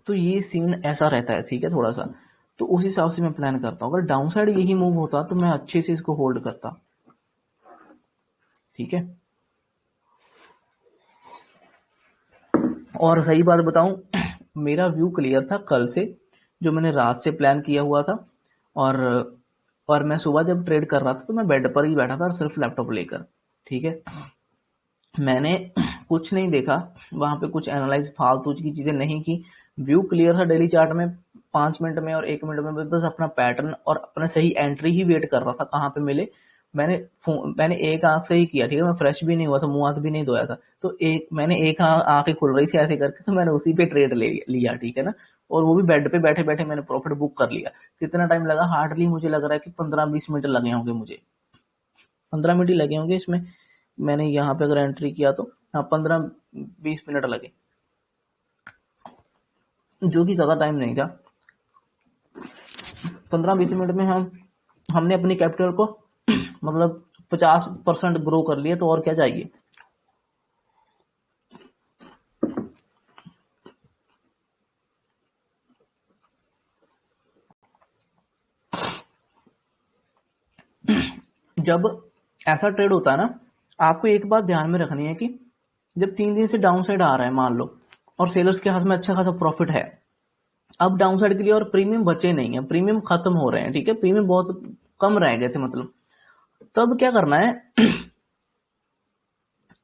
तो ये सीन ऐसा रहता है, ठीक है, थोड़ा सा। तो उस हिसाब से मैं प्लान करता हूँ। अगर डाउन साइड यही मूव होता तो मैं अच्छे से इसको होल्ड करता, ठीक है। और सही बात बताऊं, मेरा व्यू क्लियर था कल से, जो मैंने रात से प्लान किया हुआ था। और मैं सुबह जब ट्रेड कर रहा था तो मैं बेड पर ही बैठा था सिर्फ लैपटॉप लेकर, ठीक है। मैंने कुछ नहीं देखा वहां पे, कुछ एनालाइज फालतू की चीजें नहीं की। व्यू क्लियर था डेली चार्ट में, 5 मिनट में और 1 मिनट में बस अपना पैटर्न और अपना सही एंट्री ही वेट कर रहा था कहाँ पे मिले। मैंने एक आंख से ही किया, ठीक है। मैं फ्रेश भी नहीं हुआ था, मुंह हाथ भी नहीं धोया था, तो मैंने एक आंख ही खुल रही थी ऐसे करके, तो मैंने उसी पे ट्रेड ले लिया, ठीक है ना। और वो भी बेड पे बैठे बैठे मैंने प्रॉफिट बुक कर लिया। कितना टाइम लगा? हार्डली मुझे लग रहा है कि 15-20 मिनट लगे होंगे मुझे, 15 मिनट ही लगे होंगे इसमें। मैंने यहाँ पे अगर एंट्री किया तो हाँ 15-20 मिनट लगे, जो कि ज्यादा टाइम नहीं था। 15-20 मिनट में हमने अपनी कैपिटल को मतलब 50% ग्रो कर लिया, तो और क्या चाहिए। जब ऐसा ट्रेड होता है ना, आपको एक बात ध्यान में रखनी है कि जब 3 दिन से डाउन साइड आ रहा है मान लो, और सेलर्स के हाथ में अच्छा खासा प्रॉफिट है, अब डाउन साइड के लिए और प्रीमियम बचे नहीं है, प्रीमियम खत्म हो रहे हैं, ठीक है, प्रीमियम बहुत कम रह गए थे मतलब। तब क्या करना है,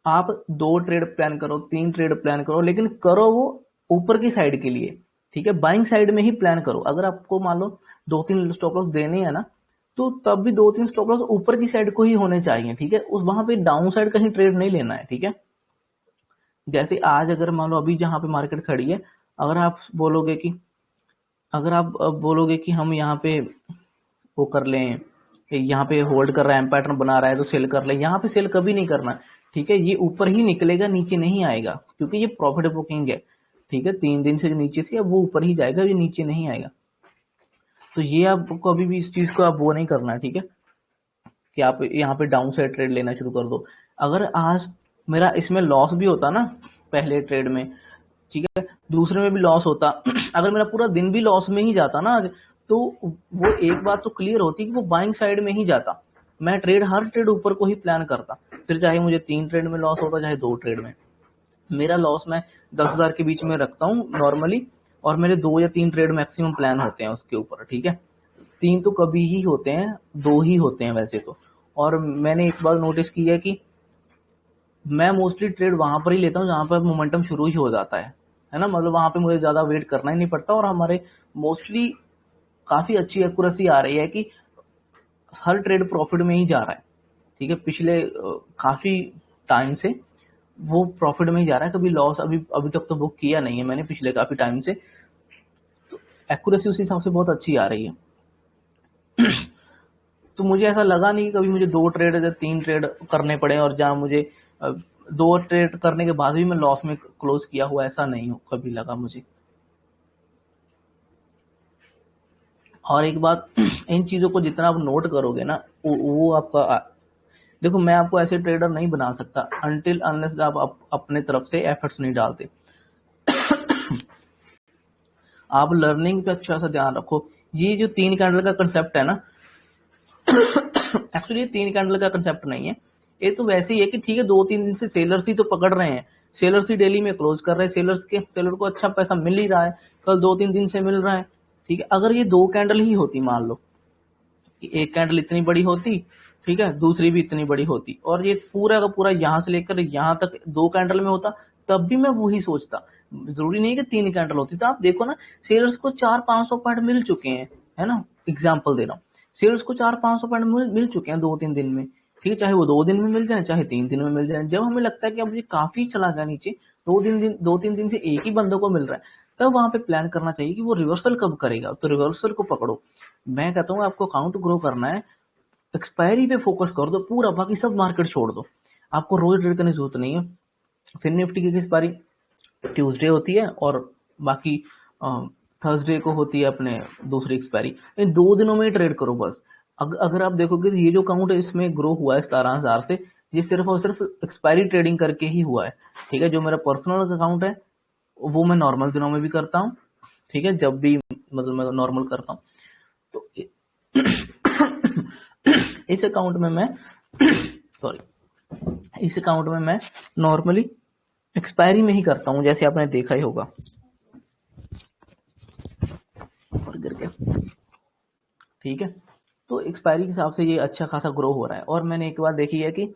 आप 2 ट्रेड प्लान करो, 3 ट्रेड प्लान करो, लेकिन करो वो ऊपर की साइड के लिए, ठीक है। बाइंग साइड में ही प्लान करो। अगर आपको मान लो 2-3 स्टॉप लॉस देने हैं ना, तो तब भी 2-3 स्टॉप लॉस ऊपर की साइड को ही होने चाहिए, ठीक है। उस वहां पे डाउन साइड कहीं ट्रेड नहीं लेना है, ठीक है। जैसे आज अगर मान लो अभी जहां पे मार्केट खड़ी है, अगर आप बोलोगे कि अगर आप बोलोगे कि हम यहाँ पे वो कर लें, यहाँ पे होल्ड कर रहा है, पैटर्न बना रहा है तो सेल कर ले, यहाँ पे सेल कभी नहीं करना, ठीक है। ये ऊपर ही निकलेगा, नीचे नहीं आएगा, क्योंकि ये प्रॉफिट बुकिंग है, ठीक है। 3 दिन से जो नीचे थी अब वो ऊपर ही जाएगा, ये नीचे नहीं आएगा। तो ये आपको कभी भी इस चीज को आप वो नहीं करना है, ठीक है, कि आप यहाँ पे डाउन साइड ट्रेड लेना शुरू कर दो। अगर आज मेरा इसमें लॉस भी होता ना पहले ट्रेड में, ठीक है, दूसरे में भी लॉस होता, अगर मेरा पूरा दिन भी लॉस में ही जाता ना आज, तो वो एक बात तो क्लियर होती कि वो बाइंग साइड में ही जाता। मैं हर ट्रेड ऊपर को ही प्लान करता, फिर चाहे मुझे 3 ट्रेड में लॉस होता चाहे 2 ट्रेड में। मेरा लॉस मैं 10,000 के बीच में रखता हूँ नॉर्मली, और मेरे 2 या 3 ट्रेड मैक्सिमम प्लान होते हैं उसके ऊपर, ठीक है। 3 तो कभी ही होते हैं, 2 ही होते हैं वैसे तो। और मैंने एक बार नोटिस किया कि मैं मोस्टली ट्रेड वहां पर ही लेता हूँ जहां पर मोमेंटम शुरू ही हो जाता है ना, मतलब वहां पे मुझे ज्यादा वेट करना ही नहीं पड़ता, और हमारे मोस्टली काफी अच्छी एक्यूरेसी आ रही है कि हर ट्रेड प्रॉफिट में ही जा रहा है, ठीक है। पिछले काफी टाइम से वो प्रॉफिट में ही जा रहा है, कभी लॉस अभी अभी तक तो बुक किया नहीं है मैंने पिछले काफी टाइम से। तो एक्यूरेसी उस हिसाब से बहुत अच्छी आ रही है। तो मुझे ऐसा लगा नहीं कि कभी मुझे 2 ट्रेड या 3 ट्रेड करने पड़े, और जहां मुझे 2 ट्रेड करने के बाद भी मैं लॉस में क्लोज किया हुआ, ऐसा नहीं हो कभी लगा मुझे। और एक बात, इन चीजों को जितना आप नोट करोगे ना, वो आपका देखो, मैं आपको ऐसे ट्रेडर नहीं बना सकता अनटिल अनलेस आप अपने तरफ से एफर्ट्स नहीं डालते। आप लर्निंग पे अच्छा सा ध्यान रखो। ये जो 3 कैंडल का कंसेप्ट है ना, एक्चुअली ये 3 कैंडल का कंसेप्ट नहीं है, ये तो वैसे ही है कि ठीक है 2-3 दिन से सेलर्स ही तो पकड़ रहे हैं, सेलर्स ही डेली में क्लोज कर रहे हैं, सेलर को अच्छा पैसा मिल ही रहा है, कल 2-3 दिन से मिल रहा है, ठीक है। अगर ये 2 कैंडल ही होती, मान लो कि एक कैंडल इतनी बड़ी होती, ठीक है, दूसरी भी इतनी बड़ी होती, और ये पूरा का पूरा यहां से लेकर यहां तक 2 कैंडल में होता, तब भी मैं वही सोचता। जरूरी नहीं कि 3 कैंडल होती। तो आप देखो ना, सेलर्स को 400-500 पॉइंट मिल चुके हैं, है ना, एग्जाम्पल दे रहा हूँ। सेलर्स को 400-500 पॉइंट मिल चुके हैं 2-3 दिन में, ठीक है, चाहे वो 2 दिन में मिल जाए चाहे 3 दिन में मिल जाए। जब हमें लगता है कि अब ये काफी चला गया नीचे, 2-3 दिन से एक ही बंदों को मिल रहा है, तब वहां पे प्लान करना चाहिए कि वो रिवर्सल कब करेगा, तो रिवर्सल को पकड़ो। मैं कहता हूँ आपको अकाउंट ग्रो करना है, एक्सपायरी पे फोकस कर दो पूरा, बाकी सब मार्केट छोड़ दो। आपको रोज ट्रेड करने की जरूरत नहीं है। फिर निफ्टी की एक्सपायरी ट्यूसडे होती है, और बाकी थर्सडे को होती है अपने दूसरी एक्सपायरी। इन 2 दिनों में ही ट्रेड करो बस। अगर आप देखोगे ये जो अकाउंट इसमें ग्रो हुआ है 17,000 से, ये सिर्फ और सिर्फ एक्सपायरी ट्रेडिंग करके ही हुआ है, ठीक है। जो मेरा पर्सनल अकाउंट है वो मैं नॉर्मल दिनों में भी करता हूँ, ठीक है, जब भी मतलब मैं नॉर्मल करता हूँ तो इस अकाउंट में मैं सॉरी इस अकाउंट में मैं नॉर्मली एक्सपायरी में ही करता हूँ, जैसे आपने देखा ही होगा। और गिर गया, ठीक है। तो एक्सपायरी के हिसाब से ये अच्छा खासा ग्रो हो रहा है। और मैंने एक बार देखी है कि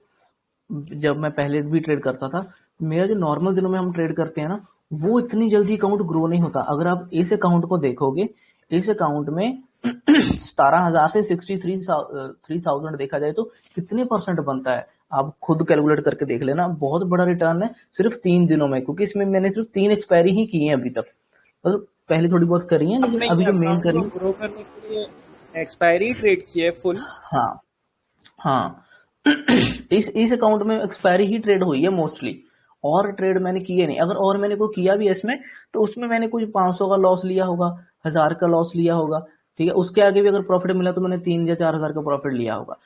जब मैं पहले भी ट्रेड करता था, मेरा जो नॉर्मल दिनों में हम ट्रेड करते हैं ना, वो इतनी जल्दी अकाउंट ग्रो नहीं होता। अगर आप इस अकाउंट को देखोगे, इस अकाउंट में 17,000 से 63,000 देखा जाए तो कितने परसेंट बनता है, आप खुद कैलकुलेट करके देख लेना। बहुत बड़ा रिटर्न है सिर्फ 3 दिनों में, क्योंकि इसमें मैंने सिर्फ 3 एक्सपायरी ही की है अभी तक। मतलब पहले थोड़ी बहुत करी है, लेकिन आपने अभी ये जो मेन अकाउंट करी। को ग्रो करने के लिए एक्सपायरी ट्रेड की है फुल? हाँ, हाँ। इस अकाउंट में एक्सपायरी ही ट्रेड हुई है मोस्टली, और ट्रेड मैंने किए नहीं। अगर और मैंने कोई किया भी है इसमें, तो उसमें मैंने कुछ 500 का लॉस लिया होगा, 1000 का लॉस लिया होगा, ठीक है। उसके आगे भी अगर प्रॉफिट मिला तो मैंने 3 या 4,000 का प्रॉफिट लिया होगा,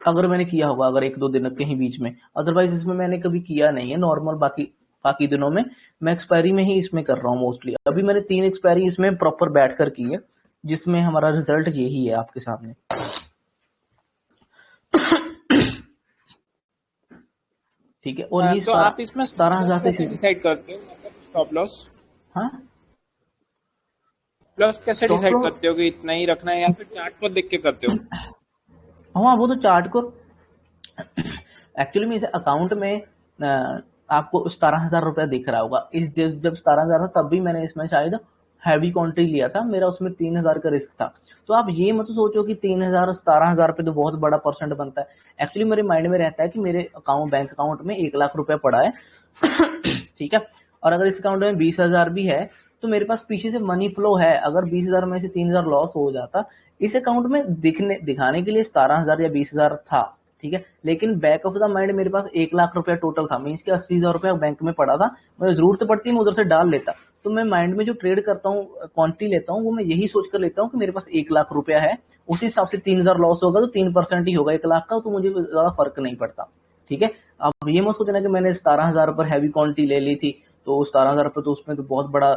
अगर मैंने किया होगा, अगर 1-2 दिन कहीं बीच में। अदरवाइज इसमें मैंने कभी किया नहीं है नॉर्मल। बाकी बाकी दिनों में मैं एक्सपायरी में ही इसमें कर रहा हूँ मोस्टली। अभी मैंने 3 एक्सपायरी इसमें प्रॉपर बैठ कर की है, जिसमें हमारा रिजल्ट यही है आपके सामने। ठीक है, और ये तो आप इसमें स्टॉप सतारह लॉस हजार कैसे से। डिसाइड करते हो, मतलब स्टॉप लॉस हाँ, प्लस कैसे स्टॉप डिसाइड लॉस। करते हो कि इतना ही रखना है, या फिर चार्ट को देख के करते हो? हाँ, वो तो चार्ट को एक्चुअली में इस अकाउंट में आपको 17,000 रुपया दिख रहा होगा। इस जब 17,000 था, तब भी मैंने इसमें शायद हैवी क्वांटिटी लिया था, मेरा उसमें 3,000 का रिस्क था। तो आप ये मत सोचो कि 3,000 17,000 पे तो बहुत बड़ा परसेंट बनता है। एक्चुअली मेरे माइंड में रहता है कि मेरे बैंक अकाउंट में 1,00,000 रुपया पड़ा है। ठीक है, और अगर इस अकाउंट में 20,000 भी है, तो मेरे पास पीछे से मनी फ्लो है। अगर 20,000 में से 3,000 लॉस हो जाता, इस अकाउंट में दिखाने के लिए 17,000 या 20,000 था, ठीक है। लेकिन बैक ऑफ द माइंड मेरे पास 1,00,000 रुपया टोटल था, मीन्स कि 80,000 रुपया बैंक में पड़ा था। मुझे जरूरत पड़ती, मैं उधर से डाल लेता। तो मैं माइंड में जो ट्रेड करता हूँ, क्वांटिटी लेता हूँ, वो मैं यही सोच कर लेता हूँ कि मेरे पास 1,00,000 रुपया है, उसी हिसाब से 3,000 लॉस होगा तो 3% ही होगा 1,00,000 का, तो मुझे ज्यादा फर्क नहीं पड़ता। ठीक है, अब ये मत सोचना कि मैंने 17,000 पर हैवी क्वांटिटी ले ली थी, तो 17,000 पर तो उसमें तो बहुत बड़ा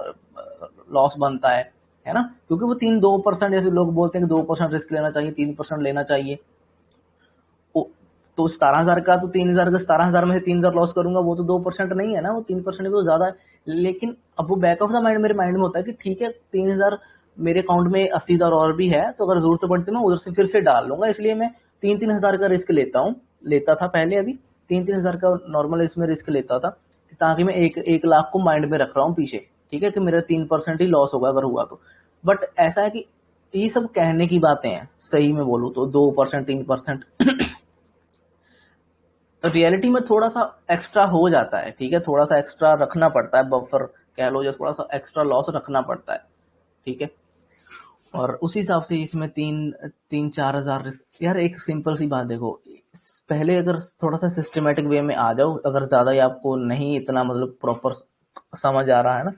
लॉस बनता है ना। क्योंकि वो 2%, जैसे लोग बोलते हैं कि 2% रिस्क लेना चाहिए, 3% लेना चाहिए। तो 17,000 का तो 3,000 का, 17,000 में से 3,000 लॉस करूंगा, वो तो 2% नहीं है ना, वो 3% तो ज्यादा है। लेकिन अब वो बैक ऑफ द माइंड मेरे माइंड में होता है कि ठीक है, 3,000 मेरे अकाउंट में 80,000 और भी है, तो अगर जरूरत पड़ती है मैं उधर से फिर से डाल लूंगा। इसलिए मैं 3-3 हजार का रिस्क लेता था पहले। अभी 3-3 हजार का नॉर्मल इसमें रिस्क लेता था, ताकि मैं 1,00,000 को माइंड में रख रहा हूँ पीछे। ठीक है, कि मेरा 3% ही लॉस होगा अगर हुआ तो। बट ऐसा है कि ये सब कहने की बातें हैं, सही में बोलूँ तो 2% 3% रियलिटी में थोड़ा सा एक्स्ट्रा हो जाता है। ठीक है, थोड़ा सा एक्स्ट्रा रखना पड़ता है, बफर कह लो, या थोड़ा सा एक्स्ट्रा लॉस रखना पड़ता है। ठीक है, और उसी हिसाब से इसमें 3-4 हजार रिस्क। यार एक सिंपल सी बात देखो, पहले अगर थोड़ा सा सिस्टमेटिक वे में आ जाओ, अगर ज्यादा ही आपको नहीं इतना मतलब प्रॉपर समझ आ रहा है ना,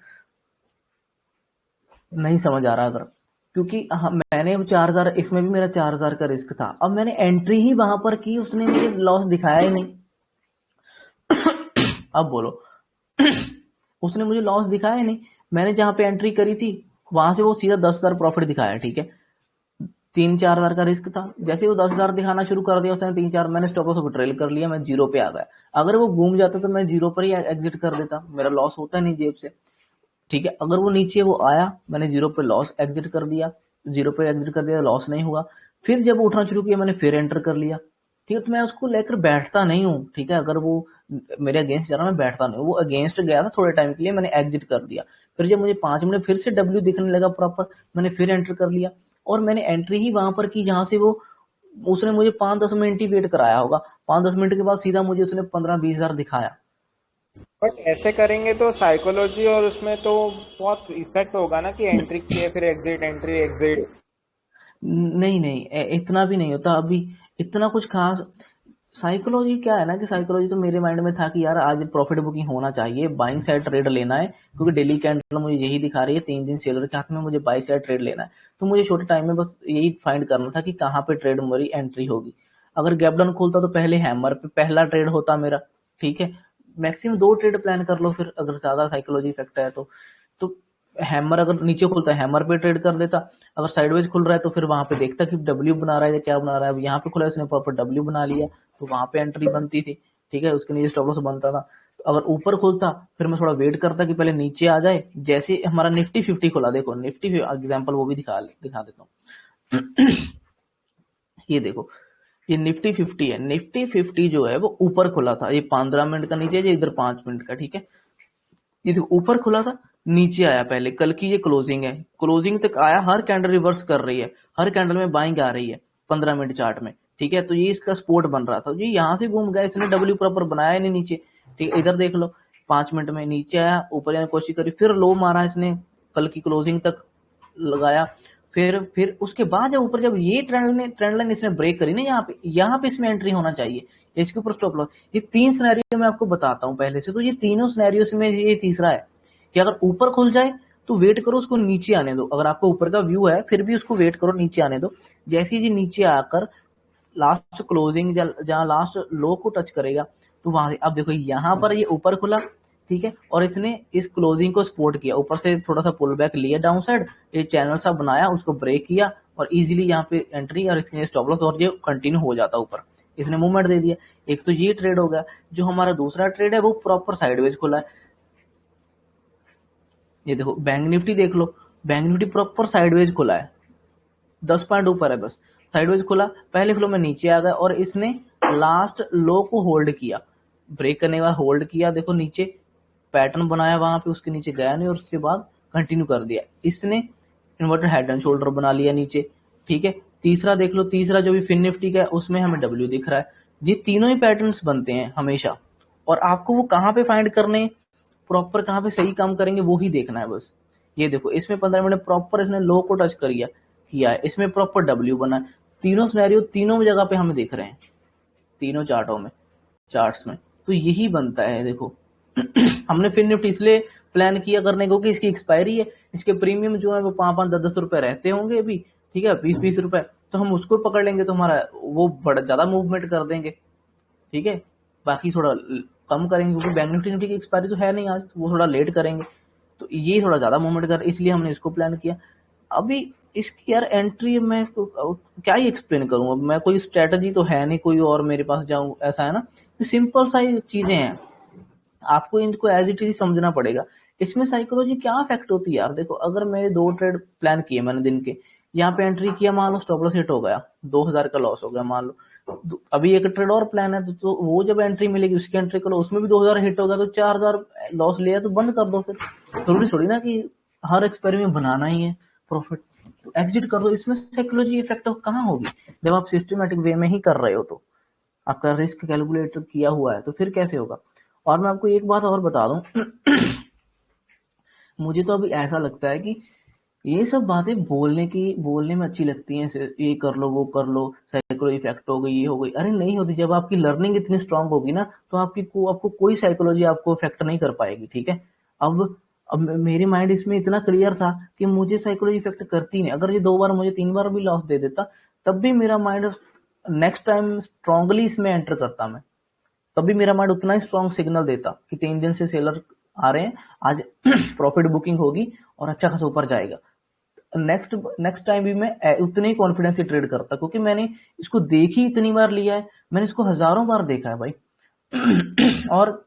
नहीं समझ आ रहा अगर, क्योंकि मैंने 4,000, इसमें भी मेरा 4,000 का रिस्क था। अब मैंने एंट्री ही वहां पर की, उसने मुझे लॉस दिखाया ही नहीं। अब बोलो, उसने मुझे लॉस दिखाया ही नहीं। मैंने जहां पे एंट्री करी थी, वहां से वो सीधा 10,000 प्रॉफिट दिखाया। ठीक है, 3-4 हजार का रिस्क था, जैसे वो 10,000 दिखाना शुरू कर दिया उसने, 3-4 मैंने स्टॉप लॉस को ट्रेल कर लिया, मैं जीरो पे आ गया। अगर वो घूम जाता तो मैं जीरो पर ही एग्जिट कर देता, मेरा लॉस होता नहीं जेब से। ठीक है, अगर वो नीचे वो आया, मैंने जीरो पे लॉस एग्जिट कर दिया, जीरो पे एग्जिट कर दिया, लॉस नहीं हुआ। फिर जब उठना शुरू किया, मैंने फिर एंटर कर लिया। ठीक है, तो मैं उसको लेकर बैठता नहीं हूँ। ठीक है, अगर वो मेरे अगेंस्ट जा रहा, मैं बैठता नहीं हूँ। वो अगेंस्ट गया था थोड़े टाइम के लिए, मैंने एग्जिट कर दिया। फिर जब मुझे 5 मिनट फिर से डब्ल्यू दिखने लगा प्रॉपर, मैंने फिर एंटर कर लिया। और मैंने एंट्री ही वहां पर की जहां से वो, उसने मुझे 5-10 मिनट ही वेट कराया होगा। 5-10 मिनट के बाद सीधा मुझे उसने 15-20 हजार दिखाया। बट ऐसे करेंगे तो साइकोलॉजी और उसमें तो बहुत इफेक्ट होगा ना, कि एंट्री किए फिर एग्जिट, एंट्री एग्जिट। नहीं नहीं, इतना भी नहीं होता अभी, इतना कुछ खास। साइकोलॉजी क्या है ना, कि साइकोलॉजी तो मेरे माइंड में था कि यार आज प्रॉफिट बुकिंग होना चाहिए, बाइंग साइड ट्रेड लेना है, क्योंकि डेली कैंडल मुझे यही दिखा रही है, 3 दिन सेलर के हाथ में, मुझे बाई साइड ट्रेड लेना है। तो मुझे छोटे टाइम में बस यही फाइंड करना था कि कहाँ पे ट्रेड मेरी एंट्री होगी। अगर गैप डाउन खुलता तो पहले हैमर पे पहला ट्रेड होता मेरा। ठीक है, मैक्सिमम 2 ट्रेड प्लान कर लो फिर, अगर ज्यादा साइकोलॉजी इफेक्ट है तो हैमर अगर नीचे खुलता है हैमर पे ट्रेड कर देता, अगर साइडवेज खुल रहा है तो फिर वहां पे देखता कि डब्ल्यू बना रहा है या क्या बना रहा है। अब यहाँ पे खुला है, इसने प्रॉपर डब्ल्यू बना लिया, तो वहां पे एंट्री बनती थी, ठीक है, उसके नीचे स्टॉप लॉस बनता था। तो अगर ऊपर खुलता फिर मैं थोड़ा वेट करता कि पहले नीचे आ जाए। जैसे हमारा निफ्टी 50 खुला, देखो निफ्टी एग्जाम्पल वो भी दिखा देता हूँ। ये देखो, ये निफ्टी 50 है, निफ्टी 50 जो है वो ऊपर खुला था, ये 15 मिनट का नीचे, ये इधर 5 मिनट का, ठीक है। ये देखो ऊपर खुला था, नीचे आया, पहले कल की ये क्लोजिंग है, क्लोजिंग तक आया, हर कैंडल रिवर्स कर रही है, हर कैंडल में बाइंग आ रही है 15 मिनट चार्ट में, ठीक है। तो ये इसका सपोर्ट बन रहा था, ये यहाँ से घूम गया, इसने डब्ल्यू प्रॉपर बनाया नहीं नीचे, ठीक है। इधर देख लो 5 मिनट में नीचे आया, ऊपर जाने की कोशिश करी, फिर लो मारा इसने, कल की क्लोजिंग तक लगाया, फिर उसके बाद जब ऊपर, जब ये ट्रेंड लाइन इसने ब्रेक करी ना, यहाँ पे इसमें एंट्री होना चाहिए, इसके ऊपर स्टॉप लॉस। ये 3 सिनेरियो मैं आपको बताता हूँ पहले से, तो ये तीनों सिनेरियो में ये तीसरा है कि अगर ऊपर खुल जाए तो वेट करो, उसको नीचे आने दो। अगर आपको ऊपर का व्यू है फिर भी उसको वेट करो, नीचे आने दो। जैसे ही ये नीचे आकर लास्ट क्लोजिंग जहां लास्ट लो को टच करेगा, तो वहां से अब देखो यहाँ पर ये ऊपर खुला, ठीक है, और इसने इस क्लोजिंग को सपोर्ट किया, ऊपर से थोड़ा सा पुल बैक लिया डाउन साइड, ये चैनल सा बनाया, उसको ब्रेक किया और इजीली यहाँ पे एंट्री और इसके स्टॉप लॉस, और ये कंटिन्यू हो जाता ऊपर, इसने मूवमेंट दे दिया। एक तो ये ट्रेड हो गया। जो हमारा दूसरा ट्रेड है वो प्रॉपर साइडवेज खुला है। ये देखो बैंक निफ्टी देख लो, बैंक निफ्टी प्रॉपर साइडवेज खुला है, 10 पॉइंट ऊपर है बस, साइडवेज खुला, पहले फ्लो में नीचे आ गया और इसने लास्ट लो को होल्ड किया, ब्रेक करने के बाद होल्ड किया, देखो नीचे पैटर्न बनाया वहां पे, उसके नीचे गया नहीं और उसके बाद कंटिन्यू कर दिया इसने, इन्वर्टेड हेड एंड शोल्डर बना लिया नीचे, ठीक है। तीसरा देख लो, तीसरा जो भी फिन निफ्टी का है उसमें हमें डब्ल्यू दिख रहा है। ये तीनों ही पैटर्न्स बनते हैं हमेशा, और आपको वो कहाँ पे फाइंड करने, प्रॉपर कहाँ पे सही काम करेंगे वो ही देखना है बस। ये देखो इसमें 15 मिनट प्रॉपर इसने लो को टच किया है, इसमें प्रॉपर डब्ल्यू बना है। तीनों सिनेरियो तीनों जगह पे हमें दिख रहे हैं, तीनों चार्ट्स में, तो यही बनता है। देखो हमने फिर निफ्टी इसलिए प्लान किया करने को कि इसकी एक्सपायरी है, इसके प्रीमियम जो है वो 5-5, 10-10 रुपए रहते होंगे अभी, ठीक है, 20-20 रुपए, तो हम उसको पकड़ लेंगे तो हमारा वो बड़ा ज्यादा मूवमेंट कर देंगे, ठीक है। बाकी थोड़ा कम करेंगे क्योंकि बैंक निफ्टी की एक्सपायरी तो है नहीं आज, तो वो थोड़ा लेट करेंगे, तो ये थोड़ा ज्यादा मूवमेंट कर, इसलिए हमने इसको प्लान किया। अभी इसकी यार एंट्री मैं क्या ही एक्सप्लेन करूं, अब मैं कोई स्ट्रेटजी तो है नहीं कोई और मेरे पास जाऊं, ऐसा है ना, सिंपल सा ही चीजें हैं, आपको इनको एज इट इज समझना पड़ेगा। इसमें साइकोलॉजी क्या अफेक्ट होती है यार, देखो अगर मेरे 2 ट्रेड प्लान किए मैंने दिन के, यहाँ पे एंट्री किया, मान लो स्टॉप लॉस हिट हो गया, 2000 का लॉस हो गया मान लो, अभी एक ट्रेड और प्लान है, तो वो जब एंट्री मिलेगी उसकी एंट्री करो, उसमें भी 2000 हिट हो गया, तो 4000 लॉस लिया तो बंद कर दो फिर, जरूरी थोड़ी ना कि हर एक्सपेरी में बनाना ही है प्रॉफिट, तो एग्जिट कर दो। इसमें साइकोलॉजी इफेक्ट कहाँ होगी, जब आप सिस्टमेटिक वे में ही कर रहे हो, तो आपका रिस्क कैलकुलेट किया हुआ है, तो फिर कैसे होगा। और मैं आपको एक बात और बता दूं, मुझे तो अभी ऐसा लगता है कि ये सब बातें बोलने में अच्छी लगती हैं, ये कर लो वो कर लो, साइकोलॉजी इफेक्ट हो गई, ये हो गई, अरे नहीं होती। जब आपकी लर्निंग इतनी स्ट्रांग होगी ना, तो आपको कोई साइकोलॉजी आपको इफेक्ट नहीं कर पाएगी, ठीक है। अब मेरी माइंड इसमें इतना क्लियर था कि मुझे साइकोलॉजी इफेक्ट करती नहीं, अगर ये 2 बार मुझे 3 बार भी लॉस दे देता, तब भी मेरा माइंड नेक्स्ट टाइम स्ट्रांगली इसमें एंटर करता मैं, तभी मेरा माइंड उतना ही स्ट्रॉन्ग सिग्नल देता कि 3 दिन से सेलर आ रहे हैं, आज प्रॉफिट बुकिंग होगी और अच्छा खासा ऊपर जाएगा। नेक्स्ट टाइम भी मैं उतने ही कॉन्फिडेंस से ट्रेड करता, क्योंकि मैंने इसको देखी इतनी बार लिया है, मैंने इसको हजारों बार देखा है भाई। और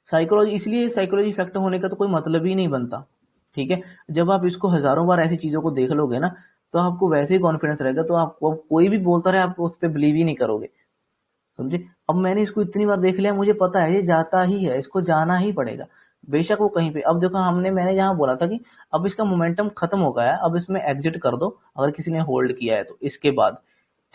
साइकोलॉजी इफेक्ट होने का तो कोई मतलब ही नहीं बनता, ठीक है। जब आप इसको हजारों बार ऐसी चीजों को देख लोगे ना, तो आपको वैसे ही कॉन्फिडेंस रहेगा, तो आपको कोई भी बोलता रहे आपको उस पर बिलीव ही नहीं करोगे, समझे। अब मैंने इसको इतनी बार देख लिया, मुझे पता है ये जाता ही है, इसको जाना ही पड़ेगा, बेशक वो कहीं पे। अब देखो मैंने यहाँ बोला था कि अब इसका मोमेंटम खत्म हो गया है, अब इसमें एग्जिट कर दो अगर किसी ने होल्ड किया है तो, इसके बाद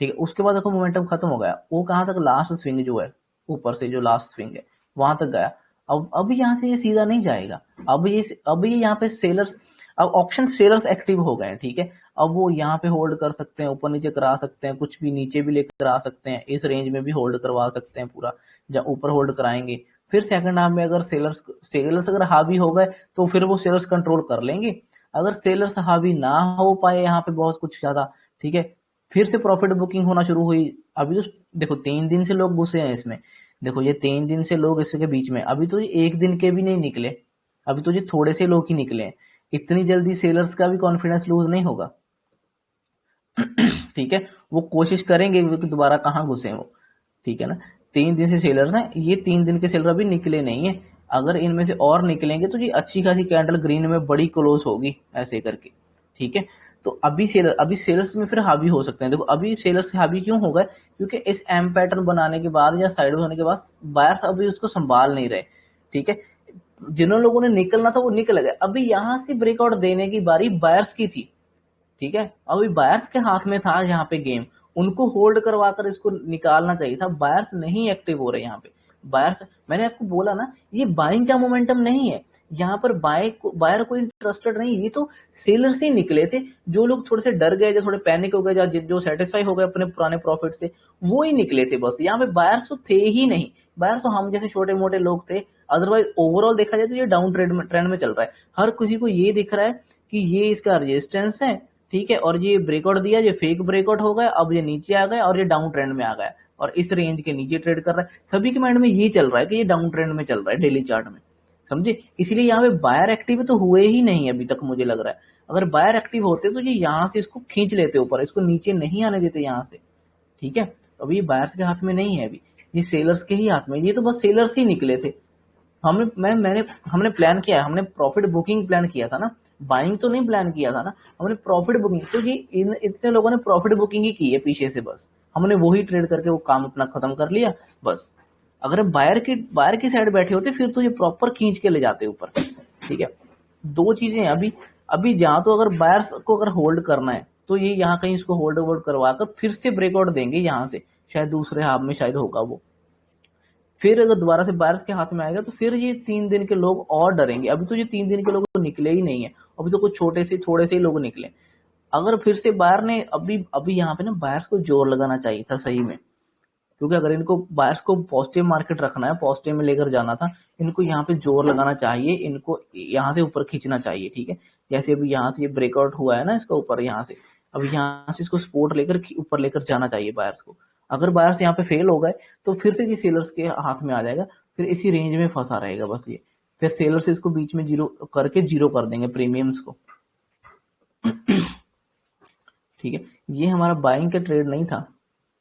ठीक है, उसके बाद देखो मोमेंटम खत्म हो गया, वो कहाँ तक, लास्ट स्विंग जो है, ऊपर से जो लास्ट स्विंग है वहां तक गया। अब यहाँ से ये सीधा नहीं जाएगा, अब ये यहाँ पे सेलर्स, अब ऑप्शन सेलर्स एक्टिव हो गए हैं, ठीक है। अब वो यहाँ पे होल्ड कर सकते हैं, ऊपर नीचे करा सकते हैं, कुछ भी नीचे भी लेकर आ सकते हैं, इस रेंज में भी होल्ड करवा सकते हैं पूरा, जहाँ ऊपर होल्ड कराएंगे। फिर सेकंड हाफ में अगर सेलर्स अगर हावी हो गए तो फिर वो सेलर्स कंट्रोल कर लेंगे, अगर सेलर्स हावी ना हो पाए यहाँ पे बहुत कुछ ज्यादा, ठीक है, फिर से प्रॉफिट बुकिंग होना शुरू हुई। अभी तो देखो 3 दिन से लोग घुसे हैं इसमें, देखो ये 3 दिन से लोग इसके बीच में, अभी तो ये 1 दिन के भी नहीं निकले, अभी तो ये थोड़े से लोग ही निकले हैं, इतनी जल्दी सेलर्स का भी कॉन्फिडेंस लूज नहीं होगा। ठीक है, वो कोशिश करेंगे कि दोबारा कहाँ घुसे वो। ठीक है ना, 3 दिन से सेलर्स हैं, ये 3 दिन के सेलर अभी निकले नहीं है। अगर इनमें से और निकलेंगे तो ये अच्छी खासी कैंडल ग्रीन में बड़ी क्लोज होगी ऐसे करके। ठीक है, तो अभी सेलर्स में फिर हावी हो सकते हैं। देखो अभी सेलर्स हावी क्यों हो गए, क्योंकि इस एम पैटर्न बनाने के बाद या साइड होने के बाद बायर्स अभी उसको संभाल नहीं रहे। ठीक है, जिन लोगों ने निकलना था वो निकल गए, अभी यहां से ब्रेकआउट देने की बारी बायर्स की थी। ठीक है, अभी बायर्स के हाथ में था यहाँ पे गेम, उनको होल्ड करवाकर इसको निकालना चाहिए था। बायर्स नहीं एक्टिव हो रहे यहाँ पे। बायर्स, मैंने आपको बोला ना, ये बाइंग का मोमेंटम नहीं है यहाँ पर। बायर कोई इंटरेस्टेड नहीं, ये तो सेलर्स ही निकले थे। जो लोग थोड़े से डर गए, जो थोड़े पैनिक हो गए, जो सेटिस्फाई हो गए अपने पुराने प्रॉफिट से, वो ही निकले थे बस। यहाँ पे बायर्स तो थे ही नहीं। बायर्स तो हम जैसे छोटे मोटे लोग थे। अदरवाइज ओवरऑल देखा जाए तो ये डाउन ट्रेंड में चल रहा है। हर किसी को ये दिख रहा है कि ये इसका रेजिस्टेंस है। ठीक है, और ये ब्रेकआउट दिया, ये फेक ब्रेकआउट हो गया, अब ये नीचे आ गया और ये डाउन ट्रेंड में आ गया और इस रेंज के नीचे ट्रेड कर रहा है। सभी के माइंड में ये चल रहा है कि ये डाउन ट्रेंड में चल रहा है डेली चार्ट में, समझे। इसीलिए यहाँ पे बायर एक्टिव तो हुए ही नहीं अभी तक, मुझे लग रहा है। अगर बायर एक्टिव होते तो ये यहाँ से इसको खींच लेते ऊपर, इसको नीचे नहीं आने देते यहाँ से। ठीक है, अभी ये बायर्स के हाथ में नहीं है, अभी ये सेलर्स के ही हाथ में। ये तो बस सेलर्स ही निकले थे। हमने प्लान किया है, हमने प्रॉफिट बुकिंग प्लान किया था ना, बाइंग तो नहीं प्लान किया था ना, हमने प्रॉफिट बुकिंग। तो ये इतने लोगों ने प्रॉफिट बुकिंग ही की है पीछे से, बस हमने वही ट्रेड करके वो काम अपना खत्म कर लिया बस। अगर बायर की साइड बैठे होते फिर तो ये प्रॉपर खींच के ले जाते ऊपर। ठीक है, दो चीजें हैं अभी। अभी जहां तो अगर बायर्स को अगर होल्ड करना है तो ये यहाँ कहीं इसको होल्ड वोल्ड करवाकर फिर से ब्रेकआउट देंगे यहाँ से, शायद दूसरे हाफ में शायद होगा वो। फिर अगर दोबारा से बारिश के हाथ में आएगा तो फिर ये 3 दिन के लोग और डरेंगे। अभी तो ये 3 दिन के लोग तो निकले ही नहीं है, अभी तो कुछ छोटे से थोड़े से ही लोग निकले। अगर फिर से बायर ने अभी अभी यहाँ पे ना बायर्स को जोर लगाना चाहिए था सही में, क्योंकि अगर इनको बायर्स को पॉजिटिव मार्केट रखना है, पॉजिटिव में लेकर जाना था, इनको यहाँ पे जोर लगाना चाहिए, इनको यहाँ से ऊपर खींचना चाहिए। ठीक है, जैसे अभी यहाँ से ये ब्रेकआउट हुआ है ना इसका ऊपर, यहाँ से अब यहाँ से इसको सपोर्ट लेकर ऊपर लेकर जाना चाहिए बायर्स को। अगर बायर्स यहाँ पे फेल हो गए तो फिर से ये सेलर्स के हाथ में आ जाएगा, फिर इसी रेंज में फंसा रहेगा बस ये। फिर सेलर्स इसको बीच में जीरो करके जीरो कर देंगे प्रीमियम्स को। ठीक है, ये हमारा बाइंग का ट्रेड नहीं था,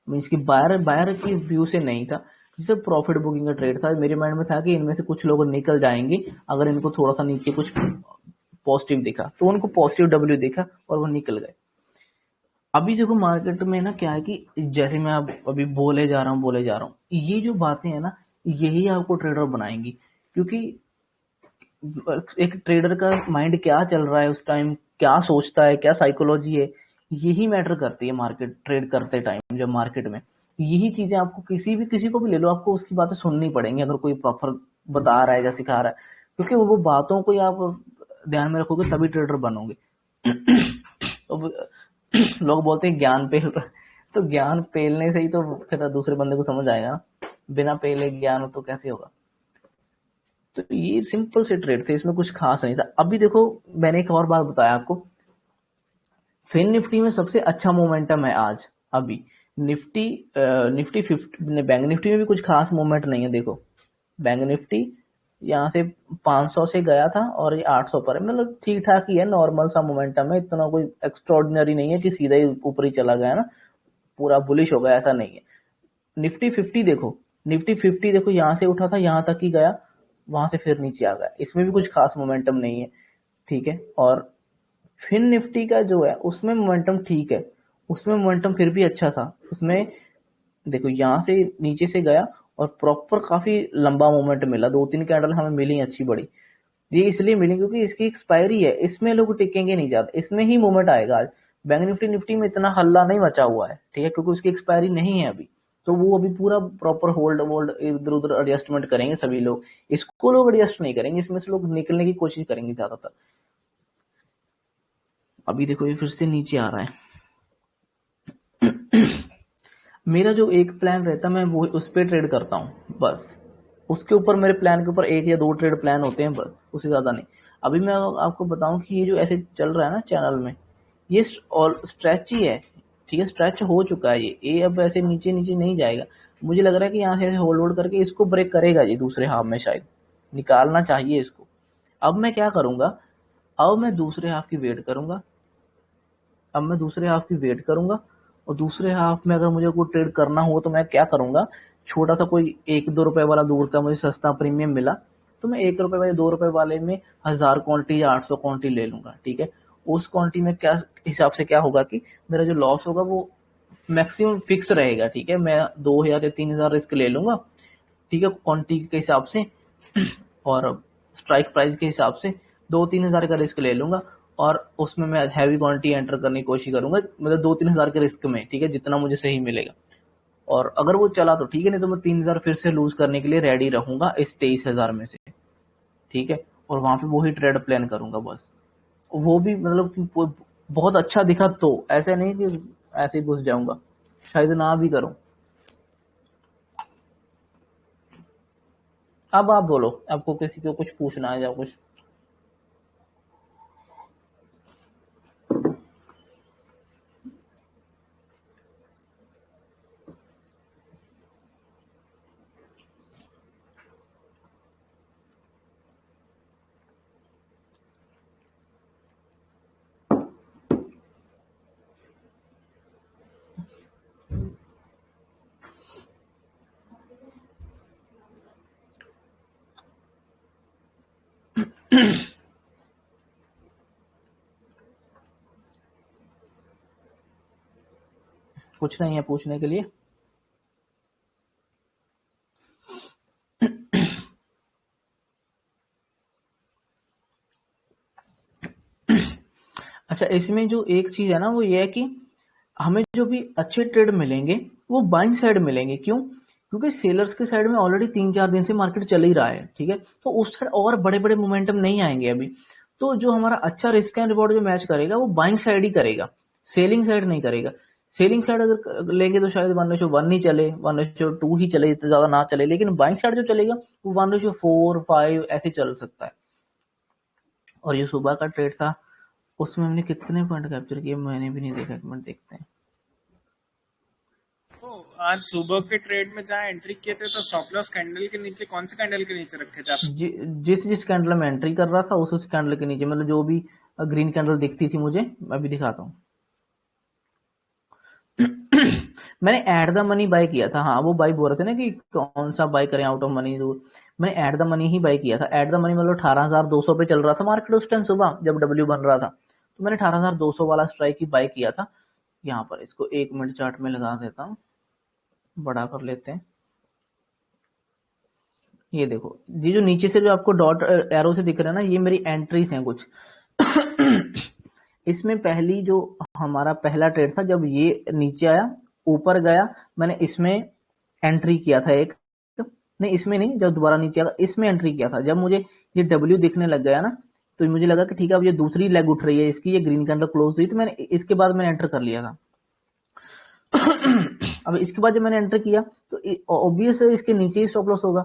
मीन्स की बायर बायर की व्यू से नहीं था, जैसे प्रॉफिट बुकिंग का ट्रेड था। मेरे माइंड में था कि इनमें से कुछ लोग निकल जाएंगे, अगर इनको थोड़ा सा नीचे कुछ पॉजिटिव दिखा तो उनको पॉजिटिव डब्ल्यू दिखा और वो निकल गए। अभी देखो मार्केट में ना क्या है कि जैसे मैं अब अभी बोले जा रहा हूँ, ये जो बातें हैं ना, यही आपको ट्रेडर बनाएंगी। क्योंकि एक ट्रेडर का माइंड क्या चल रहा है उस टाइम, क्या सोचता है, क्या साइकोलॉजी है, यही मैटर करती है मार्केट ट्रेड करते टाइम। जब मार्केट में यही चीजें आपको किसी को भी ले लो, आपको उसकी बातें सुननी पड़ेंगी अगर कोई प्रॉपर बता रहा है या सिखा रहा है, क्योंकि वो बातों को ही आप ध्यान में रखोगे तभी ट्रेडर बनोगे। तो लोग बोलते हैं ज्ञान पेल रहा है, तो ज्ञान पेलने से ही तो फिर दूसरे बंदे को समझ आएगा ना, बिना पेले ज्ञान हो तो कैसे होगा। तो ये सिंपल से ट्रेड थे, इसमें कुछ खास नहीं था। अभी देखो मैंने एक और बात बताया आपको, फिन निफ्टी में सबसे अच्छा मोमेंटम है आज। अभी निफ्टी निफ्टी 50, बैंक निफ्टी में भी कुछ खास मोमेंट नहीं है। देखो बैंक निफ्टी यहाँ से 500 से गया था और ये 800 पर है, मतलब ठीक ठाक ही है, नॉर्मल सा मोमेंटम है, इतना कोई एक्स्ट्रॉर्डिनरी नहीं है कि सीधा ही ऊपर ही चला गया ना, पूरा बुलिश हो गया, ऐसा नहीं है। निफ्टी 50 देखो, निफ्टी 50 देखो यहाँ से उठा था, यहाँ तक ही गया, वहां से फिर नीचे आ गया, इसमें भी कुछ खास मोमेंटम नहीं है। ठीक है, और फिन निफ्टी का जो है उसमें मोमेंटम ठीक है, उसमें मोमेंटम फिर भी अच्छा था। उसमें देखो यहाँ से नीचे से गया और प्रॉपर काफी लंबा मूवमेंट मिला, 2-3 कैंडल हमें मिली अच्छी बड़ी। ये इसलिए मिली क्योंकि इसकी एक्सपायरी है, इसमें लोग टिकेंगे नहीं ज्यादा, इसमें ही मूवमेंट आएगा आज। बैंक निफ्टी में इतना हल्ला नहीं मचा हुआ है, ठीक है, क्योंकि उसकी एक्सपायरी नहीं है अभी, तो वो अभी पूरा प्रॉपर होल्ड वोल्ड इधर उधर एडजस्टमेंट करेंगे सभी लोग, इसको लोग एडजस्ट नहीं करेंगे, इसमें से लोग निकलने की कोशिश करेंगे ज्यादातर। अभी देखो ये फिर से नीचे आ रहा है। मेरा जो एक प्लान रहता मैं वो उस पर ट्रेड करता हूँ बस, उसके ऊपर मेरे प्लान के ऊपर 1 या 2 ट्रेड प्लान होते हैं बस, उससे ज्यादा नहीं। अभी मैं आपको बताऊं कि ये जो ऐसे चल रहा है ना चैनल में, ये और स्ट्रेच ही है, ठीक है, स्ट्रेच हो चुका है ये अब ऐसे नीचे नीचे नहीं जाएगा। मुझे लग रहा है कि यहाँ से होल्ड होल्ड करके इसको ब्रेक करेगा जी दूसरे हाफ में, शायद निकालना चाहिए इसको। अब मैं क्या करूंगा, अब मैं दूसरे हाफ की वेट करूंगा, और दूसरे हाफ में अगर मुझे कोई ट्रेड करना हो तो मैं क्या करूंगा, छोटा सा कोई 1-2 रुपए वाला दूर का मुझे सस्ता प्रीमियम मिला, तो मैं 1 रुपए वाले 2 रुपए वाले में 1000 क्वांटिटी या 800 क्वांटिटी ले लूंगा। ठीक है, उस क्वांटिटी में क्या हिसाब से क्या होगा कि मेरा जो लॉस होगा वो मैक्सिमम फिक्स रहेगा। ठीक है, मैं 2000 या 3000 रिस्क ले लूंगा। ठीक है, क्वांटिटी के हिसाब से और स्ट्राइक प्राइस के हिसाब से 2-3 हज़ार का रिस्क ले लूंगा, और उसमें मैं हैवी क्वांटिटी एंटर करने की कोशिश करूंगा, मतलब 2-3 हज़ार के रिस्क में। ठीक है, जितना मुझे सही मिलेगा, और अगर वो चला तो ठीक है, नहीं तो मैं 3000 फिर से लूज करने के लिए रेडी रहूंगा इस 23,000 में से। ठीक है, और वहां पे वो ही ट्रेड प्लान करूंगा बस। वो भी मतलब कि बहुत अच्छा दिखा तो, ऐसे नहीं कि ऐसे ही घुस जाऊंगा, शायद ना भी करूं। अब आप बोलो, आपको किसी को कुछ पूछना है या कुछ? कुछ नहीं है पूछने के लिए? अच्छा, इसमें जो एक चीज है ना वो ये है कि हमें जो भी अच्छे ट्रेड मिलेंगे वो बाइंग साइड मिलेंगे। क्यों? क्योंकि सेलर्स के साइड में ऑलरेडी 3-4 दिन से मार्केट चल ही रहा है। ठीक है, तो उस साइड और बड़े बड़े मोमेंटम नहीं आएंगे अभी। तो जो हमारा अच्छा रिस्क एंड रिवॉर्ड जो मैच करेगा वो बाइंग साइड ही करेगा, सेलिंग साइड नहीं करेगा। सेलिंग साइड अगर लेंगे तो शायद 1:1 ही चले, 1:2 ही चले, इतना ज्यादा ना चले, लेकिन बाइंग साइड जो चलेगा वो 1:4-5 ऐसे चल सकता है। और ये सुबह का ट्रेड था, उसमें हमने कितने पॉइंट कैप्चर किए मैंने भी नहीं देखा, एक मिनट देखते हैं। तो आज सुबह के ट्रेड में जहाँ एंट्री किए थे तो स्टॉप लॉस कैंडल के नीचे, कौन से कैंडल के नीचे रखे थे आप? जिस जिस कैंडल में एंट्री कर रहा था उस कैंडल के नीचे, मतलब जो भी ग्रीन कैंडल दिखती थी मुझे, मैं अभी दिखाता हूँ। मैंने एट द मनी बाय किया था। हाँ, वो बाय बोल रहे थे ना कि कौन सा बाय करें आउट ऑफ मनी, तो मैंने एट द मनी ही बाय किया था। एट द मनी मतलब 18,200 पे चल रहा था मार्केट उस टाइम सुबह जब डब्ल्यू बन रहा था, तो मैंने 18,200 वाला स्ट्राइक ही बाय किया था। यहाँ पर इसको 1 मिनट चार्ट में लगा देता हूँ, बड़ा कर लेते हैं। ये देखो, ये जो नीचे से जो आपको डॉट एरो से दिख रहा है ना, ये मेरी एंट्रीज हैं कुछ। इसमें पहली जो हमारा पहला ट्रेड था, जब ये नीचे आया ऊपर गया, मैंने इसमें एंट्री किया था एक, नहीं इसमें नहीं, जब दोबारा नीचे आया इसमें एंट्री किया था। जब मुझे ये डब्ल्यू दिखने लग गया ना, तो मुझे लगा कि ठीक है अब ये दूसरी लेग उठ रही है इसकी, ये ग्रीन कैंडल क्लोज हुई, तो मैंने इसके बाद मैंने एंटर कर लिया था। अब इसके बाद जब मैंने एंटर किया तो ऑब्वियस है इसके नीचे ही स्टॉप लॉस होगा।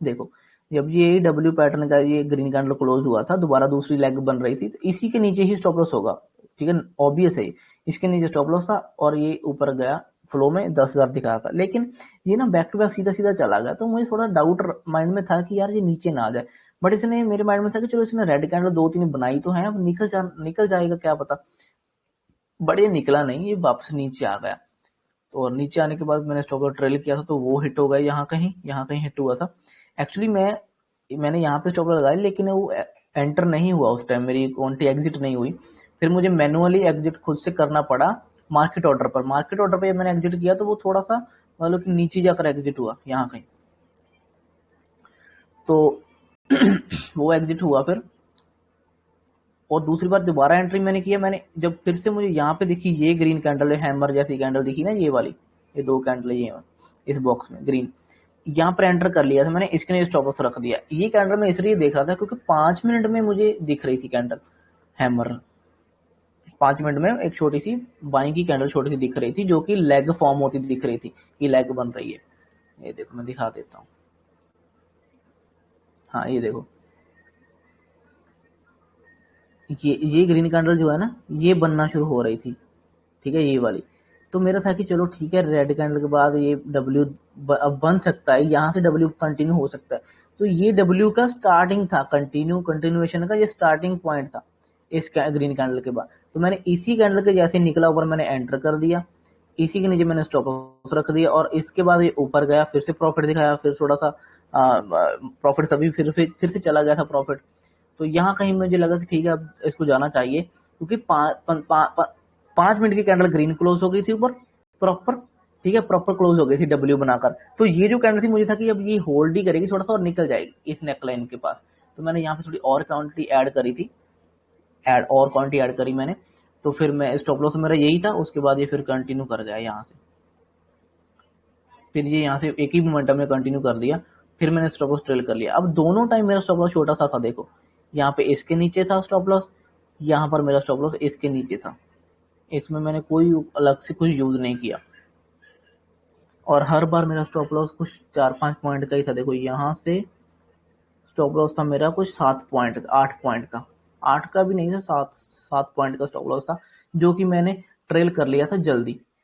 देखो, जब ये डब्ल्यू पैटर्न का ये ग्रीन कैंडल क्लोज हुआ था, दोबारा दूसरी लेग बन रही थी, तो इसी के नीचे ही स्टॉप लॉस होगा। ठीक है, ऑब्वियस है, इसके नीचे स्टॉप लॉस था, और ये ऊपर गया फ्लो में 10,000 दिखा रहा था, लेकिन ये ना बैक टू बैक सीधा सीधा चला गया, तो मुझे थोड़ा डाउट माइंड में था कि यार ये नीचे ना आ जाए। बट इसने मेरे माइंड में था कि चलो इसने रेड कैंडल 2-3 बनाई तो है, अब निकल जाएगा क्या पता। बट ये निकला नहीं, ये वापस नीचे आ गया। तो और नीचे आने के बाद मैंने स्टॉप लॉस ट्रेल किया था, तो वो हिट हो गया, यहाँ कहीं हिट हुआ था। एक्चुअली मैंने यहाँ पे स्टॉप लॉस लगाया, लेकिन वो एंटर नहीं हुआ उस टाइम, मेरी क्वांटिटी एग्जिट नहीं हुई। फिर मुझे मैनुअली एग्जिट खुद से करना पड़ा मार्केट ऑर्डर पर। मार्केट ऑर्डर पर मैंने एग्जिट किया तो वो थोड़ा सा मतलब कि नीचे जाकर एग्जिट हुआ यहाँ कहीं, तो वो एग्जिट हुआ फिर। और दूसरी बार दोबारा एंट्री मैंने किया, मैंने जब फिर से मुझे यहाँ पे दिखी ये ग्रीन कैंडल है, हैमर जैसी कैंडल दिखी ना, ये वाली, ये 2 कैंडल ये इस बॉक्स में ग्रीन, यहाँ पर एंटर कर लिया था मैंने, इसके लिए स्टॉप लॉस रख दिया। ये कैंडल मैं इसलिए देख रहा था क्योंकि 5 मिनट में मुझे दिख रही थी कैंडल हैमर, 5 मिनट में एक छोटी सी बाइंग की कैंडल छोटी सी दिख रही थी, जो कि लेग फॉर्म होती दिख रही थी कि लेग बन रही है। ये देखो मैं दिखा देता हूँ, हाँ ये देखो, ये ग्रीन कैंडल जो है ना, ये बनना शुरू हो रही थी। ठीक है, ये वाली, तो मेरा था कि चलो ठीक है, रेड कैंडल के बाद ये डब्ल्यू अब बन सकता है, यहाँ से डब्ल्यू कंटिन्यू हो सकता है। तो ये डब्ल्यू का स्टार्टिंग था, कंटिन्यूएशन का ये स्टार्टिंग पॉइंट था इस ग्रीन कैंडल के बाद। तो मैंने इसी कैंडल के जैसे निकला ऊपर मैंने एंटर कर दिया, इसी के नीचे मैंने स्टॉप लॉस रख दिया, और इसके बाद ये ऊपर गया, फिर से प्रॉफिट दिखाया, फिर थोड़ा सा प्रॉफिट सभी फिर से चला गया था प्रॉफिट। तो यहाँ कहीं मुझे लगा कि ठीक है अब इसको जाना चाहिए, क्योंकि 5 मिनट की कैंडल ग्रीन क्लोज हो गई थी ऊपर प्रॉपर, ठीक है, प्रॉपर क्लोज हो गई थी डब्ल्यू बनाकर। तो ये जो कैंडल थी मुझे था कि अब ये होल्ड ही करेगी थोड़ा सा और निकल जाएगी इस नेकलाइन के पास। तो मैंने यहाँ पे थोड़ी और क्वांटिटी ऐड करी थी, और क्वांटिटी ऐड करी मैंने। तो फिर मैं स्टॉप लॉस मेरा यही था, उसके बाद ये फिर कंटिन्यू कर गया यहाँ से, फिर ये यहाँ से एक ही मोमेंटम में कंटिन्यू कर दिया, फिर मैंने स्टॉप लॉस ट्रेल कर लिया। अब दोनों टाइम मेरा स्टॉप लॉस छोटा सा था, देखो यहाँ पे इसके नीचे था स्टॉप लॉस, यहाँ पर मेरा स्टॉप लॉस इसके नीचे था, इसमें मैंने कोई अलग से कुछ यूज नहीं किया, और हर बार मेरा स्टॉप लॉस कुछ 4-5 पॉइंट का ही था। देखो यहाँ से स्टॉप लॉस था मेरा कुछ 7 पॉइंट 8 पॉइंट का, 8 का भी नहीं था, 7 पॉइंट का स्टॉप लॉस था, जो कि मैंने ट्रेल कर लिया था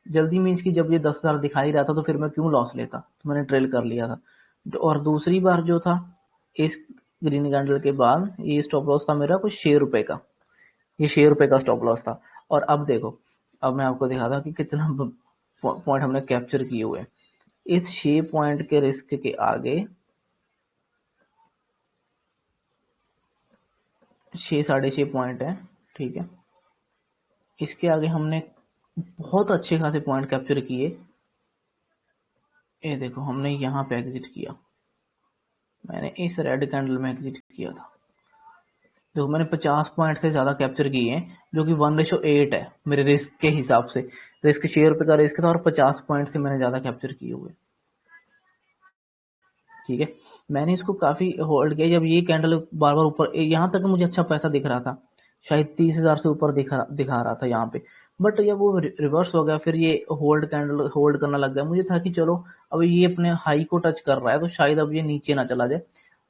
जल्दी मीन्स कि जब ये 10,000 दिखाई रहा था तो फिर मैं क्यों लॉस लेता, तो मैंने ट्रेल कर लिया था। और दूसरी बार जो था इस ग्रीन कैंडल के बाद ये स्टॉप लॉस था मेरा कुछ 6 रुपए का, ये 6 रुपए का स्टॉप लॉस था। और अब देखो, अब मैं आपको दिखाता कि कितना पॉइंट हमने कैप्चर किए हुए। इस 6 पॉइंट के रिस्क के आगे 6-6.5 पॉइंट है, ठीक है, इसके आगे हमने बहुत अच्छे खासे पॉइंट कैप्चर किए। ये देखो हमने यहाँ पे एग्जिट किया, मैंने इस रेड कैंडल में एग्जिट किया था। देखो मैंने 50 पॉइंट से ज्यादा कैप्चर किए हैं, जो कि 1:8 है मेरे रिस्क के हिसाब से। रिस्क 6 रुपए का रिस्क था और 50 पॉइंट से मैंने ज्यादा कैप्चर किए हुए, ठीक है। मैंने इसको काफी होल्ड किया, जब ये कैंडल बार बार ऊपर, यहाँ तक मुझे अच्छा पैसा दिख रहा था, शायद 30,000 से ऊपर दिखा रहा था यहाँ पे। बट जब वो रिवर्स हो गया, फिर ये कैंडल होल्ड करना लग गया, मुझे था कि चलो अब ये अपने हाई को टच कर रहा है तो शायद अब ये नीचे ना चला जाए।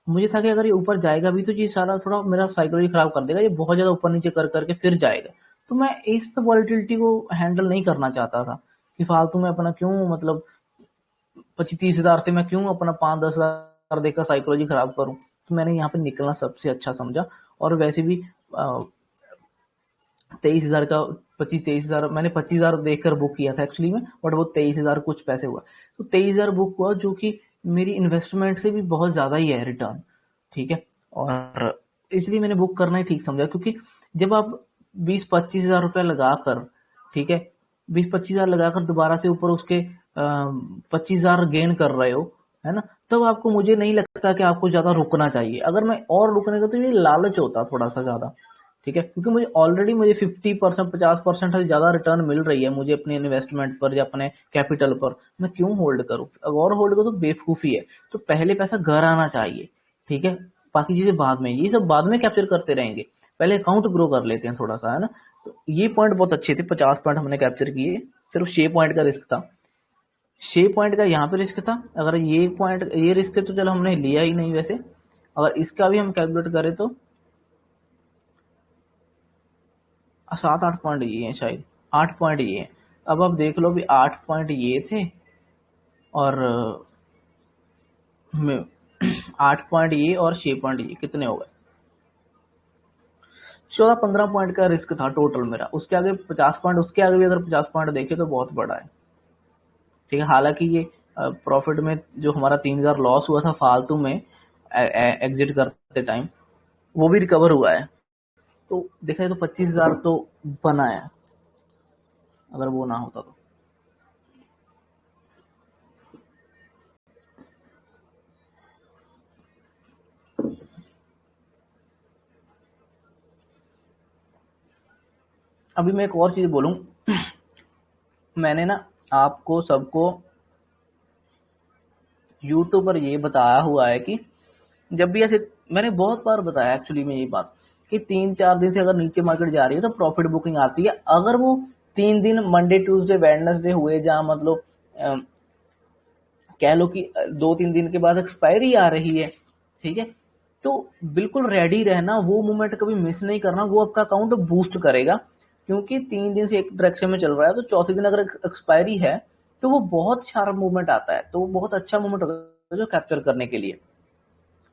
मुझे था कि अगर ये ऊपर जाएगा भी तो ये सारा थोड़ा मेरा साइकोलॉजी खराब कर देगा, ये बहुत ज्यादा ऊपर नीचे कर करके फिर जाएगा। तो मैं इस वॉलिटिलिटी को हैंडल नहीं करना चाहता था कि फालतू में अपना क्यों, मतलब 25-30 हजार से मैं क्यों अपना 5-10 हजार देकर साइकोलॉजी खराब करूं। तो मैंने यहाँ पे निकलना सबसे अच्छा समझा। और वैसे भी 23,000 का 25-23 हजार मैंने 25,000 देखकर बुक किया था एक्चुअली में, बट वो 23,000 कुछ पैसे हुआ, तो 23,000 बुक हुआ, जो कि मेरी इन्वेस्टमेंट से भी बहुत ज्यादा ही है रिटर्न, ठीक है। और इसलिए मैंने बुक करना ही ठीक समझा, क्योंकि जब आप 20-25 हजार रुपया लगाकर, ठीक है, 20-25 हजार लगाकर दोबारा से ऊपर उसके 25,000 गेन कर रहे हो, है ना, तब आपको, मुझे नहीं लगता कि आपको ज्यादा रुकना चाहिए। अगर मैं और रुकने का तो ये लालच होता थोड़ा सा ज्यादा, ठीक है, क्योंकि मुझे ऑलरेडी 50%, 50% से ज्यादा रिटर्न मिल रही है मुझे अपने इन्वेस्टमेंट पर या अपने कैपिटल पर, मैं क्यों होल्ड करूं। अगर और होल्ड करूं तो बेवकूफी है। तो पहले पैसा घर आना चाहिए, ठीक है, बाकी चीजें बाद में, ये सब बाद में कैप्चर करते रहेंगे, पहले अकाउंट ग्रो कर लेते हैं थोड़ा सा, है ना। तो ये पॉइंट बहुत अच्छे थे, 50 पॉइंट हमने कैप्चर किए, सिर्फ 6 पॉइंट का रिस्क था, 6 पॉइंट का यहाँ पे रिस्क था। अगर ये पॉइंट, ये रिस्क तो चलो हमने लिया ही नहीं वैसे, अगर इसका भी हम कैलकुलेट करें तो 7-8 पॉइंट ये हैं शायद, 8 पॉइंट ये हैं। अब आप देख लो भी 8 पॉइंट ये थे, और 8 पॉइंट ये और 6 पॉइंट ये, कितने हो गए, 14-15 पॉइंट का रिस्क था टोटल मेरा। उसके आगे 50 पॉइंट, उसके आगे भी अगर 50 पॉइंट देखे तो बहुत बड़ा है, ठीक है। हालांकि ये प्रॉफिट में जो हमारा 3,000 लॉस हुआ था फालतू में एग्जिट करते टाइम, वो भी रिकवर हुआ है। तो देखा जाए तो 25,000 तो बना है, अगर वो ना होता तो। अभी मैं एक और चीज बोलूं, मैंने ना आपको सबको यूट्यूब पर ये बताया हुआ है कि जब भी ऐसे, मैंने बहुत बार बताया एक्चुअली में ये बात, कि 3-4 दिन से अगर नीचे मार्केट जा रही है तो प्रॉफिट बुकिंग आती है। अगर वो 3 दिन मंडे ट्यूसडे वेडनेसडे हुए, जहां मतलब कह लो कि 2-3 दिन के बाद एक्सपायरी आ रही है, ठीक है, तो बिल्कुल रेडी रहना, वो मूवमेंट कभी मिस नहीं करना, वो आपका अकाउंट बूस्ट करेगा। क्योंकि 3 दिन से एक डायरेक्शन में चल रहा है, तो चौथे दिन अगर एक्सपायरी है तो वो बहुत शार्प मूवमेंट आता है, तो वो बहुत अच्छा मूवमेंट होगा जो कैप्चर करने के लिए।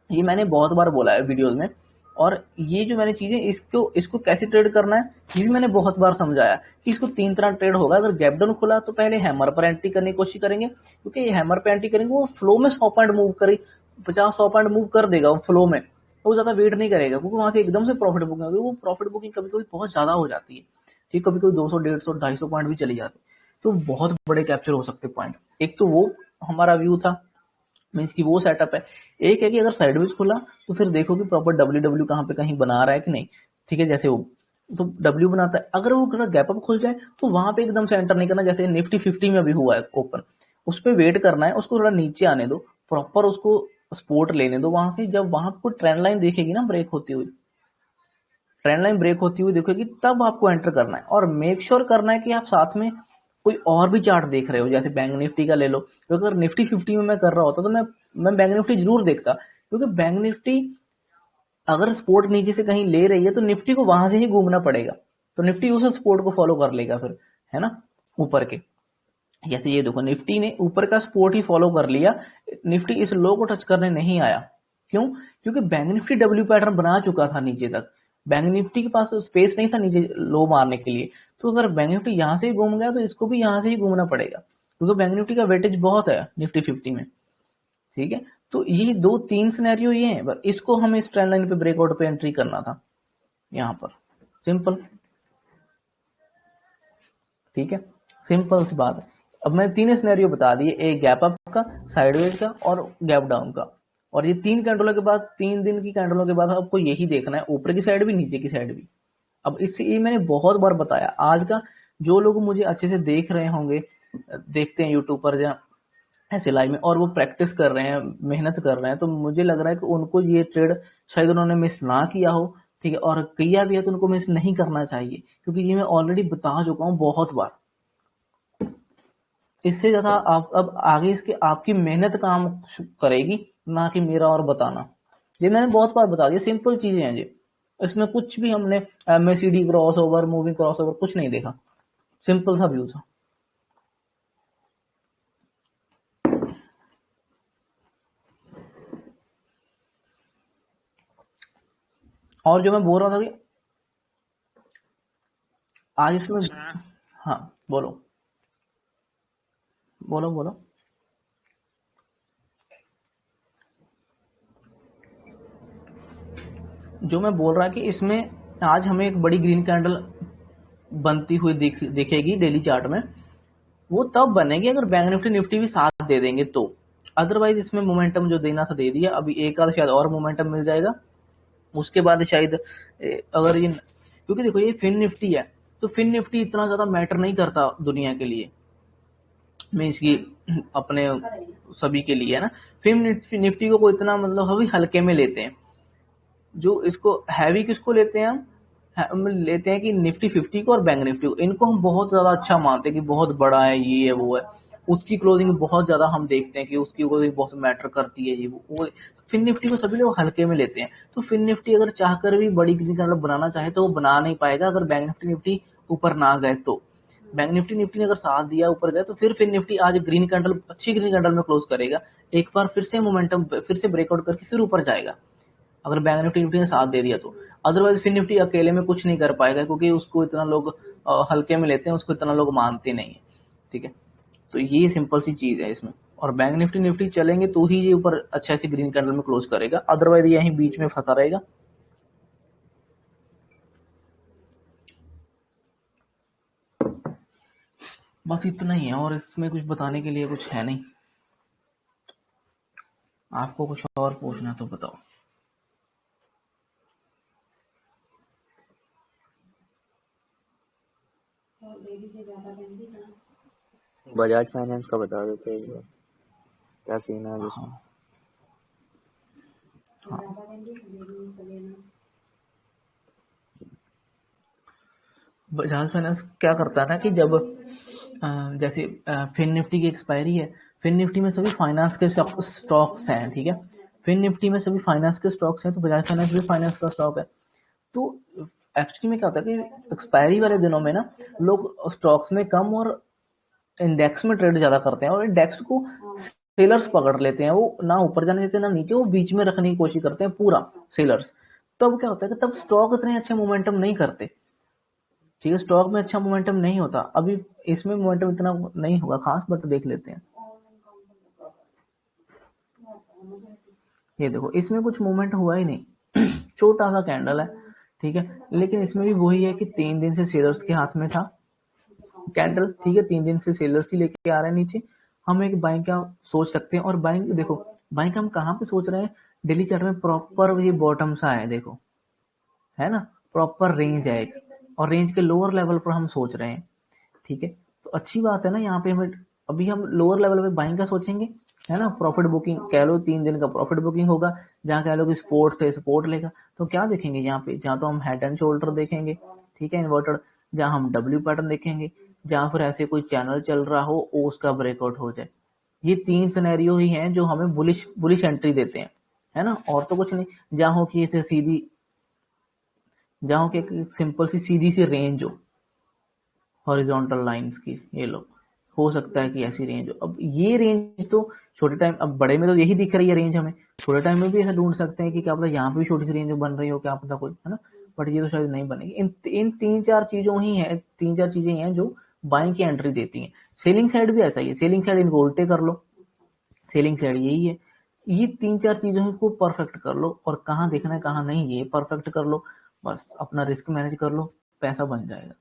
ये मैंने बहुत बार बोला है वीडियोस में, और ये जो मैंने चीजें इसको इसको कैसे ट्रेड करना है ये भी मैंने बहुत बार समझाया कि इसको 3 तरह ट्रेड होगा। अगर गैप डाउन खुला तो पहले हैमर पर एंट्री करने की कोशिश करेंगे, क्योंकि ये हैमर पर एंट्री करेंगे वो फ्लो में 100 पॉइंट मूव करे, 50-100 पॉइंट मूव कर देगा वो फ्लो में, वो ज्यादा वेट नहीं करेगा, क्योंकि वहां से एकदम से प्रॉफिट बुकिंग होगी। वो प्रॉफिट बुकिंग कभी कभी बहुत ज्यादा हो जाती है, ठीक, कभी कभी 200, 150, 250 पॉइंट भी चली जाती है, तो बहुत बड़े कैप्चर हो सकते पॉइंट। एक तो वो हमारा व्यू था, मीन्स की वो सेटअप है। एक है कि अगर साइडवेज खुला तो फिर देखो कि प्रॉपर डब्ल्यू डब्ल्यू कहाँ पे कहीं बना रहा है कि नहीं, ठीक है, जैसे वो तो डब्ल्यू बनाता है, अगर वो गैप अप खुल जाए तो वहां पे एकदम से एंटर नहीं करना, जैसे निफ्टी 50 में भी हुआ है ओपन, उस पर वेट करना है, उसको थोड़ा नीचे आने दो, प्रॉपर उसको सपोर्ट लेने दो वहां से। जब वहां पर ट्रेंड लाइन देखेगी ना ब्रेक होती हुई, ट्रेंड लाइन ब्रेक होती हुई दिखेगी, तब आपको एंटर करना है, और मेक श्योर करना है कि आप साथ में कोई और भी चार्ट देख रहे हो, जैसे बैंक निफ्टी का ले लो। तो अगर निफ्टी 50 में मैं कर रहा होता तो मैं बैंक निफ्टी जरूर देखता, क्योंकि बैंक निफ्टी अगर सपोर्ट नीचे से कहीं ले रही है तो निफ्टी को वहां से ही घूमना पड़ेगा, तो निफ्टी उस सपोर्ट को फॉलो कर लेगा फिर, है ना, ऊपर के। जैसे ये देखो निफ्टी ने ऊपर का सपोर्ट ही फॉलो कर लिया, निफ्टी इस लो को टच करने नहीं आया। क्यों? क्योंकि बैंक निफ्टी डब्ल्यू पैटर्न बना चुका था नीचे तक, बैंक निफ्टी के पास स्पेस नहीं था नीचे लो मारने के लिए। तो अगर बैंक निफ्टी यहां से ही घूम गया तो इसको भी यहां से ही घूमना पड़ेगा, क्योंकि बैंक निफ्टी का वेटेज बहुत है निफ्टी 50 में, ठीक है। तो ये 2-3 सिनेरियो ये हैं, इसको हमें इस ट्रेंड लाइन पे ब्रेकआउट पे एंट्री करना था यहाँ पर, सिंपल, ठीक है, सिंपल सी बात है। अब मैंने 3 सिनेरियो बता दिए, एक गैप अप का, साइडवेज का और गैप डाउन का। और ये 3 कैंडलों के बाद, 3 दिन की कैंडलों के बाद आपको यही देखना है, ऊपर की साइड भी नीचे की साइड भी। अब इससे ये मैंने बहुत बार बताया, आज का जो लोग मुझे अच्छे से देख रहे होंगे, देखते हैं यूट्यूब पर या ऐसे लाइव में, और वो प्रैक्टिस कर रहे हैं, मेहनत कर रहे हैं, तो मुझे लग रहा है कि उनको ये ट्रेड शायद उन्होंने मिस ना किया हो, ठीक है, और किया भी है तो उनको मिस नहीं करना चाहिए, क्योंकि ये मैं ऑलरेडी बता चुका हूँ बहुत बार। इससे ज्यादा आप अब आगे इसके आपकी मेहनत काम करेगी, ना कि मेरा और बताना। ये मैंने बहुत बार बता दिया, सिंपल चीजें हैं ये, इसमें कुछ भी हमने MACD cross over, moving cross over कुछ नहीं देखा, सिंपल सा व्यू था। और जो मैं बोल रहा था कि आज इसमें, अच्छा। हाँ बोलो, बोलो बोलो। जो मैं बोल रहा कि इसमें आज हमें एक बड़ी ग्रीन कैंडल बनती हुई दिखेगी डेली चार्ट में, वो तब बनेगी अगर बैंक निफ्टी निफ्टी भी साथ दे देंगे तो। अदरवाइज इसमें मोमेंटम जो देना था दे दिया, अभी एक आध शायद और मोमेंटम मिल जाएगा, उसके बाद शायद अगर ये, क्योंकि देखो ये फिन निफ्टी है, तो फिन निफ्टी इतना ज्यादा मैटर नहीं करता दुनिया के लिए, मीन्स की अपने सभी के लिए, है ना। फिन निफ्टी को इतना मतलब अभी हल्के में लेते हैं, जो इसको हैवी किसको लेते हैं हम लेते हैं कि निफ्टी 50 को और बैंक निफ्टी को, इनको हम बहुत ज्यादा अच्छा मानते हैं कि बहुत बड़ा है, ये है वो है, उसकी क्लोजिंग बहुत ज्यादा हम देखते हैं कि उसकी क्लोजिंग बहुत मैटर करती है, ये वो फिन निफ्टी को सभी लोग हल्के में लेते हैं। तो फिन निफ्टी अगर चाहकर भी बड़ी ग्रीन कैंडल बनाना चाहे तो वो बना नहीं पाएगा अगर बैंक निफ्टी निफ्टी ऊपर ना गए तो। बैंक निफ्टी निफ्टी ने अगर साथ दिया ऊपर गए तो फिर फिन निफ्टी आज ग्रीन कैंडल, अच्छी ग्रीन कैंडल में क्लोज करेगा, एक बार फिर से मोमेंटम फिर से ब्रेकआउट करके फिर ऊपर जाएगा, अगर बैंक निफ्टी निफ्टी ने साथ दे दिया तो। अदरवाइज फिर निफ्टी अकेले में कुछ नहीं कर पाएगा, क्योंकि उसको इतना लोग हल्के में लेते हैं, उसको इतना लोग मानते नहीं है, ठीक है। तो ये सिंपल सी चीज है इसमें, और बैंक निफ्टी निफ्टी चलेंगे तो ही ये ऊपर अच्छा सी ग्रीन कैंडल में क्लोज करेगा, अदरवाइज यहीं बीच में फंसा रहेगा। बस इतना ही है, और इसमें कुछ बताने के लिए कुछ है नहीं। आपको कुछ और पूछना तो बताओ। बजाज फाइनेंस का बता देते एक बार, क्या सीन है जिसमें? हाँ, हाँ। बजाज फाइनेंस क्या करता है ना कि जब जैसे फिन निफ्टी की एक्सपायरी है, फिन निफ्टी में सभी फाइनेंस के स्टॉक्स हैं, ठीक है, फिन निफ्टी में सभी फाइनेंस के स्टॉक्स हैं, तो बजाज फाइनेंस भी फाइनेंस का स्टॉक है। तो एक्चुअली में क्या होता है कि एक्सपायरी वाले दिनों में ना लोग स्टॉक्स में कम और इंडेक्स में ट्रेड ज्यादा करते हैं, और इंडेक्स को सेलर्स पकड़ लेते हैं, वो ना ऊपर जाने देते हैं ना नीचे, वो बीच में रखने की कोशिश करते हैं पूरा सेलर्स। तब क्या होता है कि तब स्टॉक इतने अच्छे मोमेंटम नहीं करते, ठीक है, स्टॉक में अच्छा मोमेंटम नहीं होता। अभी इसमें मोमेंटम इतना नहीं होगा खास, बट देख लेते हैं। ये देखो इसमें कुछ मूवमेंट हुआ ही नहीं छोटा सा कैंडल है, ठीक है, लेकिन इसमें भी वही है कि 3 दिन से सेलर्स के हाथ में था कैंडल, ठीक है, 3 दिन से सेलर्स ही लेके आ रहे हैं नीचे। हम एक बाइंग का सोच सकते हैं, और बाइंग देखो, बाइंग हम कहाँ पे सोच रहे हैं, डेली चार्ट में प्रॉपर ये बॉटम सा है, देखो है ना, प्रॉपर रेंज है एक, और रेंज के लोअर लेवल पर हम सोच रहे हैं, ठीक है, तो अच्छी बात है ना। यहाँ पे हमें अभी हम लोअर लेवल पे बाइंग का सोचेंगे, है ना, प्रॉफिट बुकिंग कह लो, 3 दिन का प्रॉफिट बुकिंग होगा। जहाँ कह लो कि सपोर्ट से सपोर्ट लेगा, तो क्या देखेंगे यहाँ पे, जहाँ तो हम हेड एंड शोल्डर देखेंगे, ठीक है, इन्वर्टेड, जहाँ हम डब्ल्यू पैटर्न देखेंगे, जहाँ फिर ऐसे कोई चैनल चल रहा हो उसका ब्रेकआउट हो जाए। ये 3 सिनेरियो ही हैं जो हमें बुलिश बुलिश एंट्री देते हैं, है ना, और तो कुछ नहीं। जहाँ हो कि इसे सीधी, जहाँ हो कि एक सिंपल सी सीधी सी रेंज हो हॉरिजॉन्टल लाइंस की, ये लो, हो सकता है कि ऐसी रेंज हो। अब ये रेंज तो छोटे टाइम, अब बड़े में तो यही दिख रही है रेंज हमें, छोटे टाइम में भी ऐसा ढूंढ सकते हैं कि क्या पता यहाँ पे भी छोटी सी रेंज बन रही हो, क्या पता कोई, है ना, बट ये तो शायद नहीं बनेगी। इन 3-4 चीजों ही है, 3-4 चीजें हैं जो बाइंग की एंट्री देती हैं। सेलिंग साइड भी ऐसा ही है, सेलिंग साइड इनको उल्टे कर लो, सेलिंग साइड यही है। ये 3-4 चीजों को परफेक्ट कर लो, और कहाँ देखना है कहाँ नहीं ये परफेक्ट कर लो, बस अपना रिस्क मैनेज कर लो, पैसा बन जाएगा,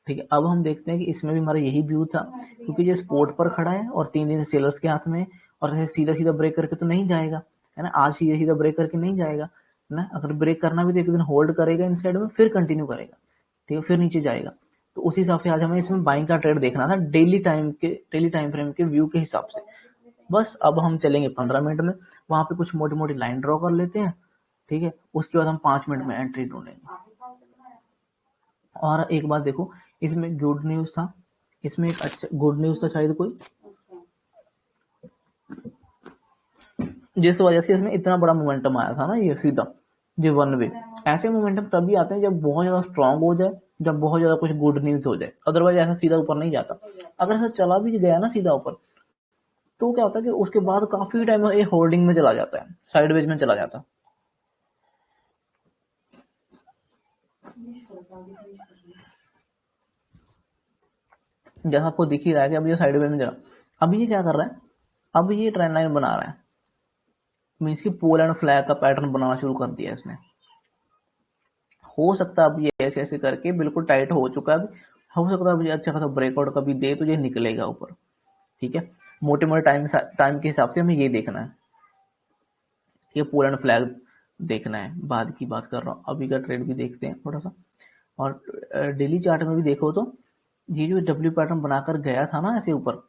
ठीक है। अब हम देखते हैं कि इसमें भी हमारा यही व्यू था, क्योंकि ये स्पोर्ट पर खड़ा है और 3 दिन से सेलर्स के हाथ में है, और ऐसे सीधा सीधा ब्रेक करके तो नहीं जाएगा, है ना, आज सीधा सीधा ब्रेक करके नहीं जाएगा, है ना, अगर ब्रेक करना भी तो एक दिन होल्ड करेगा इन साइड में, फिर कंटिन्यू करेगा, ठीक है, फिर नीचे जाएगा। तो उस हिसाब से आज हमें इसमें बाइंग का ट्रेड देखना था, डेली टाइम फ्रेम के व्यू के हिसाब से। बस अब हम चलेंगे 15 मिनट में, वहां पे कुछ मोटी मोटी लाइन ड्रॉ कर लेते हैं, ठीक है, उसके बाद हम 5 मिनट में एंट्री ढूंढेंगे। और एक बात देखो, इसमें गुड न्यूज था, इसमें एक अच्छा गुड न्यूज था शायद कोई, जिस वजह से इसमें इतना बड़ा मोमेंटम आया था ना, ये सीधा ये वन वे। ऐसे मोमेंटम तभी आते हैं जब बहुत ज्यादा स्ट्रांग हो जाए, जब बहुत ज्यादा कुछ गुड न्यूज हो जाए, अदरवाइज ऐसा सीधा ऊपर नहीं जाता। अगर ऐसा चला भी गया ना सीधा ऊपर, तो क्या होता है कि उसके बाद काफी टाइम ये होल्डिंग में चला जाता है, साइडवेज में चला जाता है। जैसा आपको दिख ही रहा है कि अब ये साइडवेज में चला, अब ये क्या कर रहा है, अब ये ट्रेंड लाइन बना रहा है, मीन्स की पोल एंड फ्लैग का पैटर्न बनाना शुरू कर दिया इसने। हो सकता है अब ये ऐसे ऐसे करके बिल्कुल टाइट हो चुका है, हो सकता है अब ये अच्छा खासा ब्रेकआउट कभी दे तो ये निकलेगा ऊपर, ठीक है। मोटे मोटे टाइम के हिसाब से हमें ये देखना है, ठीक है, पोल एंड फ्लैग देखना है, बाद की बात कर रहा हूँ, अभी का ट्रेड भी देखते हैं थोड़ा सा। और डेली चार्ट में भी देखो तो ये जो डब्ल्यू पैटर्न बनाकर गया था ना ऐसे ऊपर,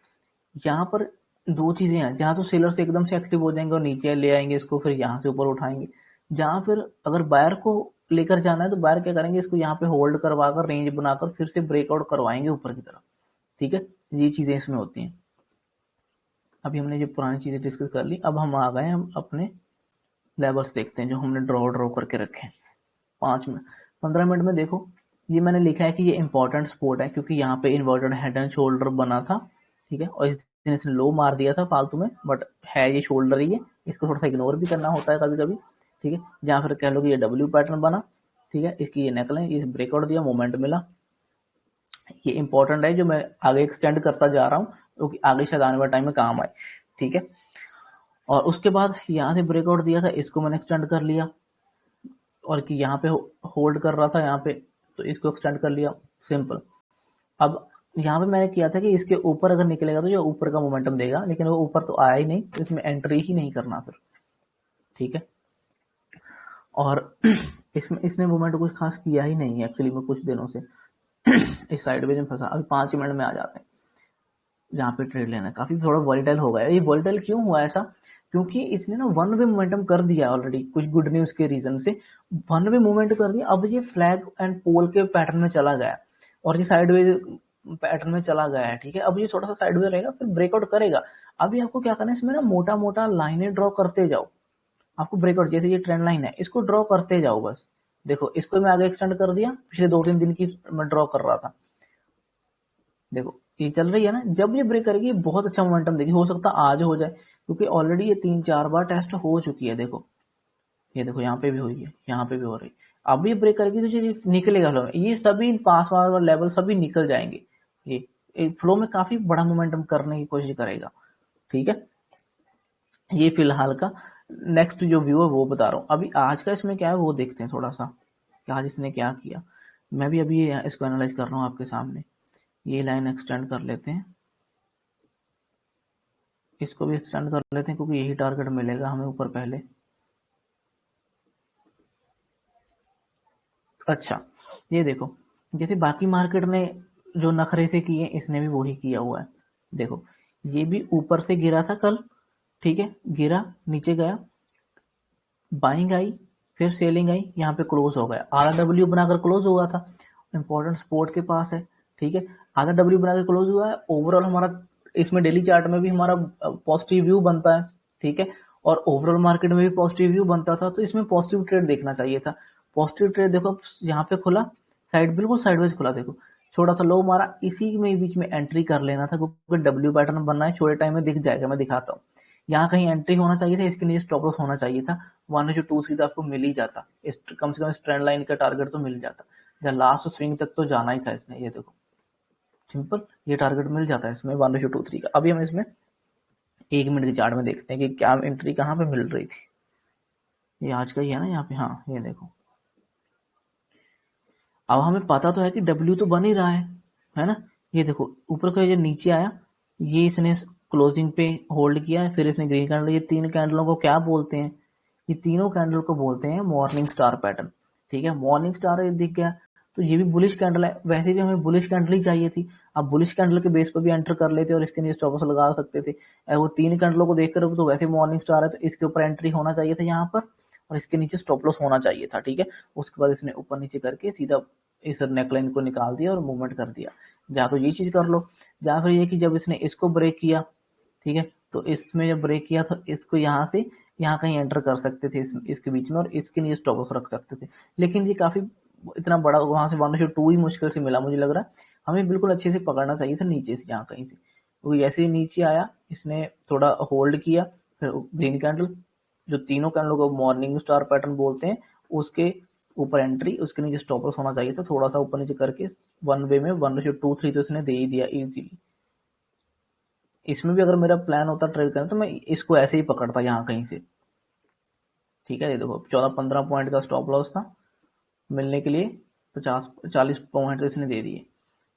यहाँ पर 2 चीजें हैं, जहाँ तो सेलर्स एकदम से एक्टिव हो जाएंगे और नीचे ले आएंगे इसको, फिर यहाँ से ऊपर उठाएंगे। जहाँ फिर अगर बायर को लेकर जाना है तो बायर क्या करेंगे, इसको यहाँ पे होल्ड करवाकर रेंज बनाकर फिर से ब्रेकआउट करवाएंगे ऊपर की तरफ, ठीक है, ये चीजें इसमें होती हैं। अभी हमने जो पुरानी चीजें डिस्कस कर ली, अब हम आ गए हम अपने लेवल्स देखते हैं जो हमने ड्रॉ करके रखे हैं। 15 मिनट में देखो, ये मैंने लिखा है कि ये इंपॉर्टेंट स्पोर्ट है, क्योंकि यहाँ पे इन्वर्टेड हेड एंड शोल्डर बना था, ठीक है, और इस दिन इसने लो मार दिया था फालतू में, बट है ये शोल्डर ही है, इसको थोड़ा सा इग्नोर भी करना होता है कभी कभी, ठीक है। जहाँ फिर कह लो कि ये डब्ल्यू पैटर्न बना, ठीक है, इसकी ये नेकलाइन, इस ब्रेकआउट दिया, मोमेंट मिला, ये इंपॉर्टेंट है जो मैं आगे एक्सटेंड करता जा रहा हूँ, क्योंकि आगे शायद आने वाले टाइम में काम आए, ठीक है। और उसके बाद यहाँ से ब्रेकआउट दिया था, इसको मैंने एक्सटेंड कर लिया, और कि यहाँ पे होल्ड कर रहा था यहाँ पे, तो इसको एक्सटेंड कर लिया, सिंपल। अब यहाँ पे मैंने किया था कि इसके ऊपर अगर निकलेगा तो ये ऊपर का मोमेंटम देगा, लेकिन वो ऊपर तो आया ही नहीं, तो इसमें एंट्री ही नहीं करना फिर, ठीक है। और इसने मूवमेंट कुछ खास किया ही नहीं है एक्चुअली में कुछ दिनों से इस साइडवेज में फंसा। अभी 5 मिनट में आ जाते हैं जहाँ पे ट्रेड लेना है, काफी थोड़ा वॉलेटाइल हो गया। ये वॉलेटाइल क्यों हुआ ऐसा, क्योंकि इसने ना वन वे मोमेंटम कर दिया ऑलरेडी, कुछ गुड न्यूज के रीजन से वन वे मूवमेंट कर दिया। अब ये फ्लैग एंड पोल के पैटर्न में चला गया, और ये साइडवेज पैटर्न में चला गया है, ठीक है। अब ये थोड़ा सा साइडवेज रहेगा, फिर ब्रेकआउट करेगा। अभी आपको क्या करना है, इसमें ना मोटा मोटा लाइनें ड्रॉ करते जाओ, आपको ब्रेकआउट, जैसे ये ट्रेंड लाइन है इसको ड्रॉ करते जाओ बस। देखो इसको मैं आगे एक्सटेंड कर दिया, पिछले 2-3 दिन की मैं ड्रॉ कर रहा था, देखो ये चल रही है ना। जब ये ब्रेक करेगी बहुत अच्छा मोमेंटम देगी, हो सकता है आज हो जाए, क्योंकि ऑलरेडी ये 3-4 बार टेस्ट हो चुकी है। देखो ये देखो यहाँ पे भी हुई है, यहाँ पे भी हो रही, अब ये ब्रेक करेगी तो ये निकलेगा फ्लो में, ये सभी पास वाला लेवल सभी निकल जाएंगे। ये फ्लो में काफी बड़ा मोमेंटम करने की कोशिश करेगा। ठीक है, ये फिलहाल का नेक्स्ट जो व्यू है वो बता रहा हूँ। अभी आज का इसमें क्या है वो देखते हैं थोड़ा सा कि आज इसने क्या किया। मैं भी अभी इसको एनालाइज कर रहा हूँ आपके सामने। ये लाइन एक्सटेंड कर लेते हैं, इसको भी एक्सटेंड कर लेते हैं क्योंकि यही टारगेट मिलेगा हमें ऊपर पहले। अच्छा ये देखो, जैसे बाकी मार्केट ने जो नखरे से किए इसने भी वही किया हुआ है। देखो ये भी ऊपर से गिरा था कल, ठीक है, गिरा नीचे गया, बाइंग आई, फिर सेलिंग आई, यहाँ पे क्लोज हो गया, आधा डब्ल्यू बनाकर क्लोज हुआ था, इंपॉर्टेंट सपोर्ट के पास है। ठीक है, आधा डब्ल्यू बनाकर क्लोज हुआ है। ओवरऑल हमारा इसमें डेली चार्ट में भी हमारा पॉजिटिव व्यू बनता है। ठीक है, और ओवरऑल मार्केट में भी पॉजिटिव व्यू बनता था, तो इसमें पॉजिटिव ट्रेड देखना चाहिए था। पॉजिटिव ट्रेड देखो यहाँ पे खुला, साइड बिल्कुल साइडवेज खुला, देखो छोटा सा लो मारा, इसी में बीच में एंट्री कर लेना था क्योंकि डब्ल्यू पैटर्न बनना है, छोटे टाइम में दिख जाएगा, मैं दिखाता हूँ। यहाँ कहीं एंट्री होना चाहिए था, इसके नीचे स्टॉप लॉस होना चाहिए था, 1:2 सीधा आपको मिल ही जाता, इस कम से कम इस ट्रेंड लाइन का टारगेट तो मिल जाता, या लास्ट स्विंग तक तो जाना ही था इसने। ये देखो सिंपल, ये टारगेट मिल जाता है इसमें 1:3 का। अभी हम इसमें 1 मिनट के चार्ट में देखते हैं कि क्या एंट्री कहाँ पे मिल रही थी। ये आज का ही है ना यहाँ पे, हाँ ये देखो, अब हमें पता तो है कि डब्ल्यू तो बन ही रहा है ना। ये देखो ऊपर का ये नीचे आया, ये इसने क्लोजिंग पे होल्ड किया, फिर इसने ग्रीन कैंडल, ये 3 कैंडलों को क्या बोलते हैं, ये तीनों कैंडल को बोलते हैं मॉर्निंग स्टार पैटर्न। ठीक है, मॉर्निंग स्टार दिख गया तो ये भी बुलिश कैंडल है, वैसे भी हमें बुलिश कैंडल ही चाहिए थी। अब बुलिश कैंडल के बेस पर भी एंटर कर लेते और इसके नीचे स्टॉप लॉस लगा सकते थे। वो 3 कैंडलों को देखकर तो वैसे मॉर्निंग स्टार है, तो इसके ऊपर एंट्री होना चाहिए था यहाँ पर, और इसके नीचे स्टॉप लॉस होना चाहिए था। ठीक है, उसके बाद इसने ऊपर नीचे करके सीधा इस नेकलाइन को निकाल दिया और मूवमेंट कर दिया। या तो ये चीज कर लो, या फिर ये कि जब इसने इसको ब्रेक किया, ठीक है, तो इसमें जब ब्रेक किया तो इसको यहाँ से यहाँ कहीं एंटर कर सकते थे इसके बीच में, और इसके लिए स्टॉप लॉस रख सकते थे। लेकिन ये काफी इतना बड़ा, वहां से 1:2 ही मुश्किल से मिला मुझे लग रहा है। हमें बिल्कुल अच्छे से पकड़ना चाहिए था नीचे से, यहाँ कहीं से, क्योंकि जैसे ही नीचे आया इसने थोड़ा होल्ड किया, फिर ग्रीन कैंडल, जो तीनों कैंडलों को मॉर्निंग स्टार पैटर्न बोलते हैं, उसके ऊपर एंट्री, उसके नीचे स्टॉप लॉस होना चाहिए था, थोड़ा सा ऊपर नीचे करके वन वे में 1:2-3 तो इसने दे ही दिया इजीली। इसमें भी अगर मेरा प्लान होता ट्रेड करना तो मैं इसको ऐसे ही पकड़ता यहाँ कहीं से। ठीक है, ये देखो 14-15 पॉइंट का स्टॉप लॉस था मिलने के लिए, 50-40 पॉइंट तो इसने दे दिए।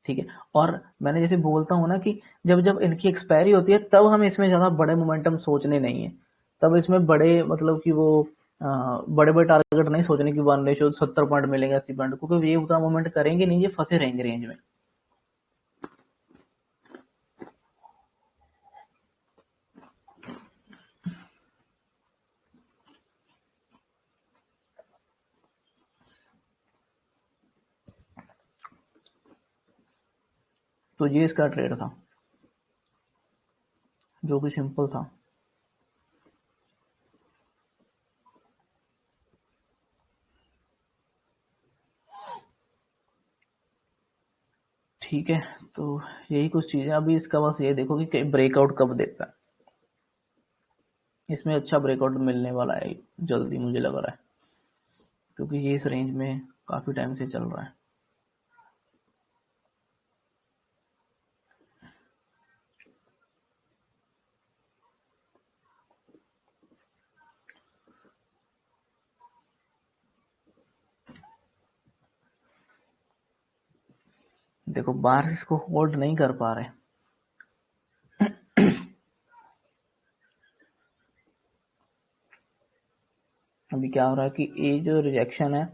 ठीक है, और मैंने जैसे बोलता हूँ ना कि जब जब इनकी एक्सपायरी होती है तब हमें इसमें ज्यादा बड़े मोमेंटम सोचने नहीं है, तब इसमें बड़े मतलब कि वो बड़े बड़े टारगेट नहीं सोचने की 1:70 पॉइंट मिलेंगे 80 पॉइंट, क्योंकि ये उतना मोमेंट करेंगे नहीं, ये फंसे रहेंगे रेंज में। तो ये इसका ट्रेड था जो कि सिंपल था। ठीक है, तो यही कुछ चीजें। अभी इसका बस ये देखो कि ब्रेकआउट कब देता है, इसमें अच्छा ब्रेकआउट मिलने वाला है जल्दी मुझे लग रहा है, क्योंकि ये इस रेंज में काफी टाइम से चल रहा है। देखो बाहर इसको होल्ड नहीं कर पा रहे, अभी क्या हो रहा है कि ये जो रिजेक्शन है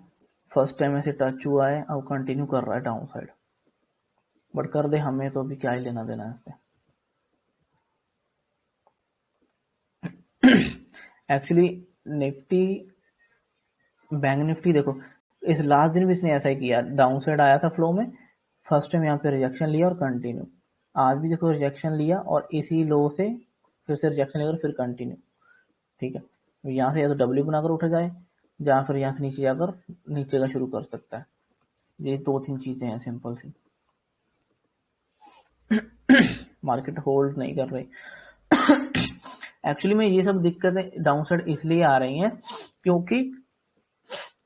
फर्स्ट टाइम ऐसे टच हुआ है, अब कंटिन्यू कर रहा है डाउन साइड, बट कर दे, हमें तो अभी क्या ही लेना देना है इससे। एक्चुअली निफ्टी, बैंक निफ्टी देखो इस लास्ट दिन भी इसने ऐसा ही किया, डाउन साइड आया था फ्लो में, फर्स्ट टाइम यहाँ पे रिजेक्शन लिया और कंटिन्यू, आज भी देखो रिजेक्शन लिया और इसी लो से फिर से रिजेक्शन लिया और फिर कंटिन्यू। ठीक है, यहाँ से या तो डब्ल्यू बनाकर उठ जाए, या फिर यहाँ से नीचे जाकर नीचे का शुरू कर सकता है। ये 2-3 चीजें हैं सिंपल सी। मार्केट होल्ड नहीं कर रही। एक्चुअली में ये सब दिक्कतें डाउन साइड इसलिए आ रही हैं क्योंकि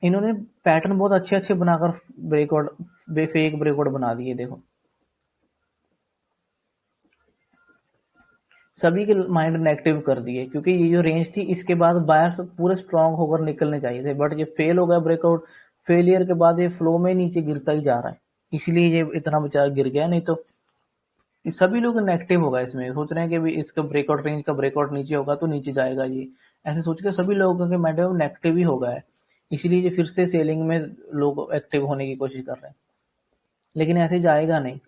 इन्होंने पैटर्न बहुत अच्छे अच्छे बनाकर ब्रेकआउट फेक ब्रेकआउट बना दिए। देखो सभी के माइंड नेगेटिव कर दिए क्योंकि ये जो रेंज थी इसके बाद बायर्स पूरे स्ट्रांग होकर निकलने चाहिए थे, बट ये फेल हो गया ब्रेकआउट। फेलियर के बाद ये फ्लो में नीचे गिरता ही जा रहा है, इसलिए ये इतना बेचारा गिर गया। नहीं तो सभी लोग नेगेटिव होगा इसमें, सोच रहे हैं कि भी इसका ब्रेकआउट रेंज का ब्रेकआउट नीचे होगा तो नीचे जाएगा ये, ऐसे सोच के सभी लोगों के माइंड में नेगेटिव ही हो गया है। इसलिए ये फिर से सेलिंग में लोग एक्टिव होने की कोशिश कर रहे हैं, लेकिन ऐसे जाएगा नहीं।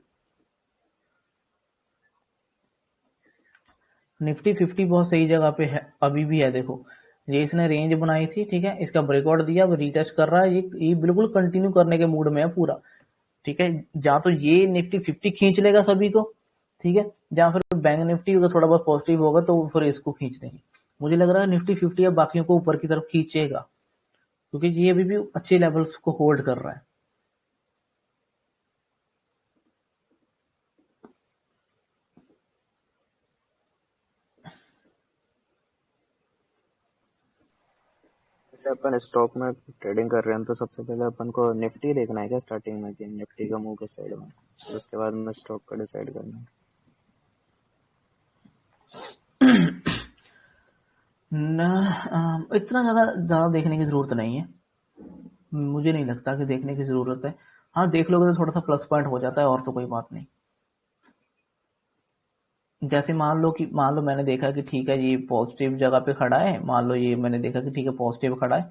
निफ्टी 50 बहुत सही जगह पे है, अभी भी है। देखो ये इसने रेंज बनाई थी, ठीक है, इसका ब्रेकआउट दिया, अब रीटेस्ट कर रहा है, ये बिल्कुल कंटिन्यू करने के मूड में है पूरा, ठीक है। जहाँ तो ये निफ्टी 50 खींच लेगा सभी को, ठीक है, जहाँ फिर बैंक निफ्टी अगर थोड़ा बहुत पॉजिटिव होगा तो फिर इसको खींच देंगे। मुझे लग रहा है निफ्टी 50 अब बाकियों को ऊपर की तरफ खींचेगा क्योंकि ये अभी भी अच्छे लेवल्स को होल्ड कर रहा है। जैसे अपन स्टॉक में ट्रेडिंग कर रहे हैं तो सबसे पहले अपन को निफ्टी देखना है क्या स्टार्टिंग में, कि निफ्टी का मूव किस साइड में, फिर उसके बाद में स्टॉक का डिसाइड करना है। इतना ज्यादा देखने की जरूरत नहीं है, मुझे नहीं लगता कि देखने की जरूरत है। हाँ देख लोगे तो थोड़ा सा प्लस पॉइंट हो जाता है, और तो कोई बात नहीं। जैसे मान लो मैंने देखा कि ठीक है ये पॉजिटिव जगह पे खड़ा है, मान लो ये मैंने देखा कि ठीक है पॉजिटिव खड़ा है,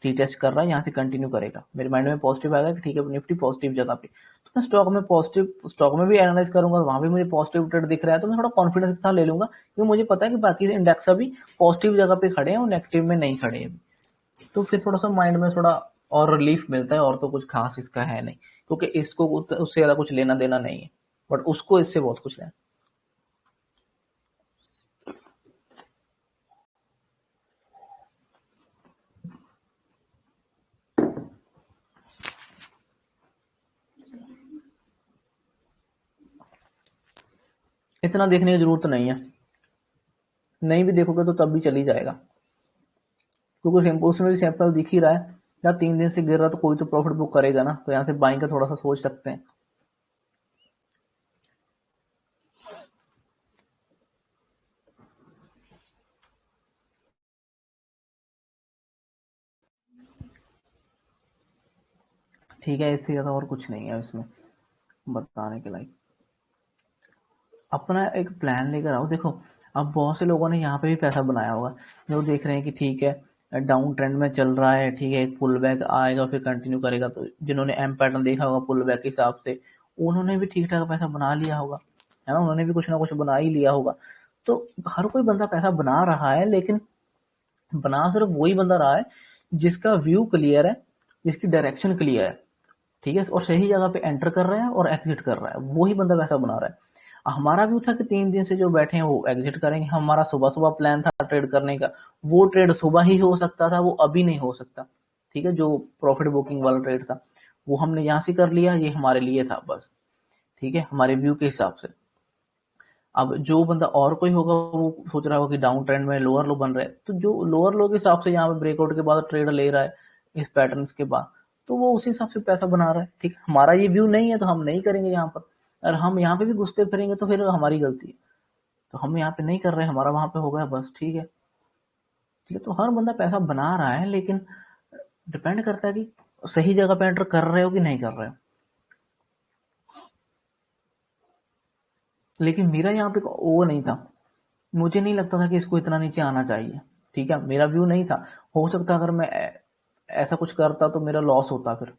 रीटेस्ट कर रहा है, यहाँ से कंटिन्यू करेगा, मेरे माइंड में पॉजिटिव आएगा कि ठीक है निफ्टी पॉजिटिव जगह पे, तो मैं स्टॉक में भी एनालाइज करूंगा, वहां भी मुझे पॉजिटिव ट्रेड दिख रहा है तो मैं थोड़ा कॉन्फिडेंस के साथ ले लूंगा, क्योंकि मुझे पता है कि बाकी इंडेक्स अभी पॉजिटिव जगह पे खड़े हैं और नेगेटिव में नहीं खड़े हैं। तो फिर थोड़ा सा माइंड में थोड़ा और रिलीफ मिलता है, और तो कुछ खास इसका है नहीं, क्योंकि इसको उससे ज्यादा कुछ लेना देना नहीं है, बट उसको इससे बहुत कुछ है। इतना देखने की जरूरत नहीं है, नहीं भी देखोगे तो तब भी चली जाएगा, क्योंकि सिंपल उसमें भी सैंपल दिख ही रहा है या 3 दिन से गिर रहा, तो कोई तो प्रॉफिट बुक करेगा ना, तो यहाँ से बाइंग का थोड़ा सा सोच सकते हैं। ठीक है, इससे ज्यादा और कुछ नहीं है इसमें बताने के लायक। अपना एक प्लान लेकर आओ। देखो अब बहुत से लोगों ने यहाँ पे भी पैसा बनाया होगा, जो देख रहे हैं कि ठीक है डाउन ट्रेंड में चल रहा है, ठीक है एक पुल बैक आएगा फिर कंटिन्यू करेगा, तो जिन्होंने एम पैटर्न देखा होगा पुल बैक के हिसाब से, उन्होंने भी ठीक ठाक पैसा बना लिया होगा, है ना, उन्होंने भी कुछ ना कुछ बना ही लिया होगा। तो हर कोई बंदा पैसा बना रहा है, लेकिन बना सिर्फ वही बंदा रहा है जिसका व्यू क्लियर है, जिसकी डायरेक्शन क्लियर है, ठीक है, और सही जगह पे एंटर कर रहे हैं और एग्जिट कर रहा है, वही बंदा पैसा बना रहा है। हमारा व्यू था कि 3 दिन से जो बैठे हैं वो एग्जिट करेंगे, हमारा सुबह सुबह प्लान था ट्रेड करने का, वो ट्रेड सुबह ही हो सकता था, वो अभी नहीं हो सकता, ठीक है, जो प्रॉफिट बुकिंग वाला ट्रेड था वो हमने यहाँ से कर लिया, ये हमारे लिए था बस, ठीक है, हमारे व्यू के हिसाब से। अब जो बंदा और कोई होगा वो सोच रहा होगा कि डाउन ट्रेंड में लोअर लो बन रहे हैं, तो जो लोअर लो के हिसाब से यहाँ पे ब्रेकआउट के बाद ट्रेड ले रहा है इस पैटर्न के बाद, तो वो उसी हिसाब से पैसा बना रहा है, ठीक है। हमारा ये व्यू नहीं है तो हम नहीं करेंगे यहाँ पर, और हम यहाँ पे भी घुसते फिरेंगे तो फिर हमारी गलती है, तो हम यहाँ पे नहीं कर रहे, हमारा वहां पे हो गया बस, ठीक है, ठीक है। तो हर बंदा पैसा बना रहा है, लेकिन डिपेंड करता है कि सही जगह पे एंटर कर रहे हो कि नहीं कर रहे हो। लेकिन मेरा यहाँ पे वो नहीं था, मुझे नहीं लगता था कि इसको इतना नीचे आना चाहिए, ठीक है, मेरा व्यू नहीं था। हो सकता अगर मैं ऐसा कुछ करता तो मेरा लॉस होता, फिर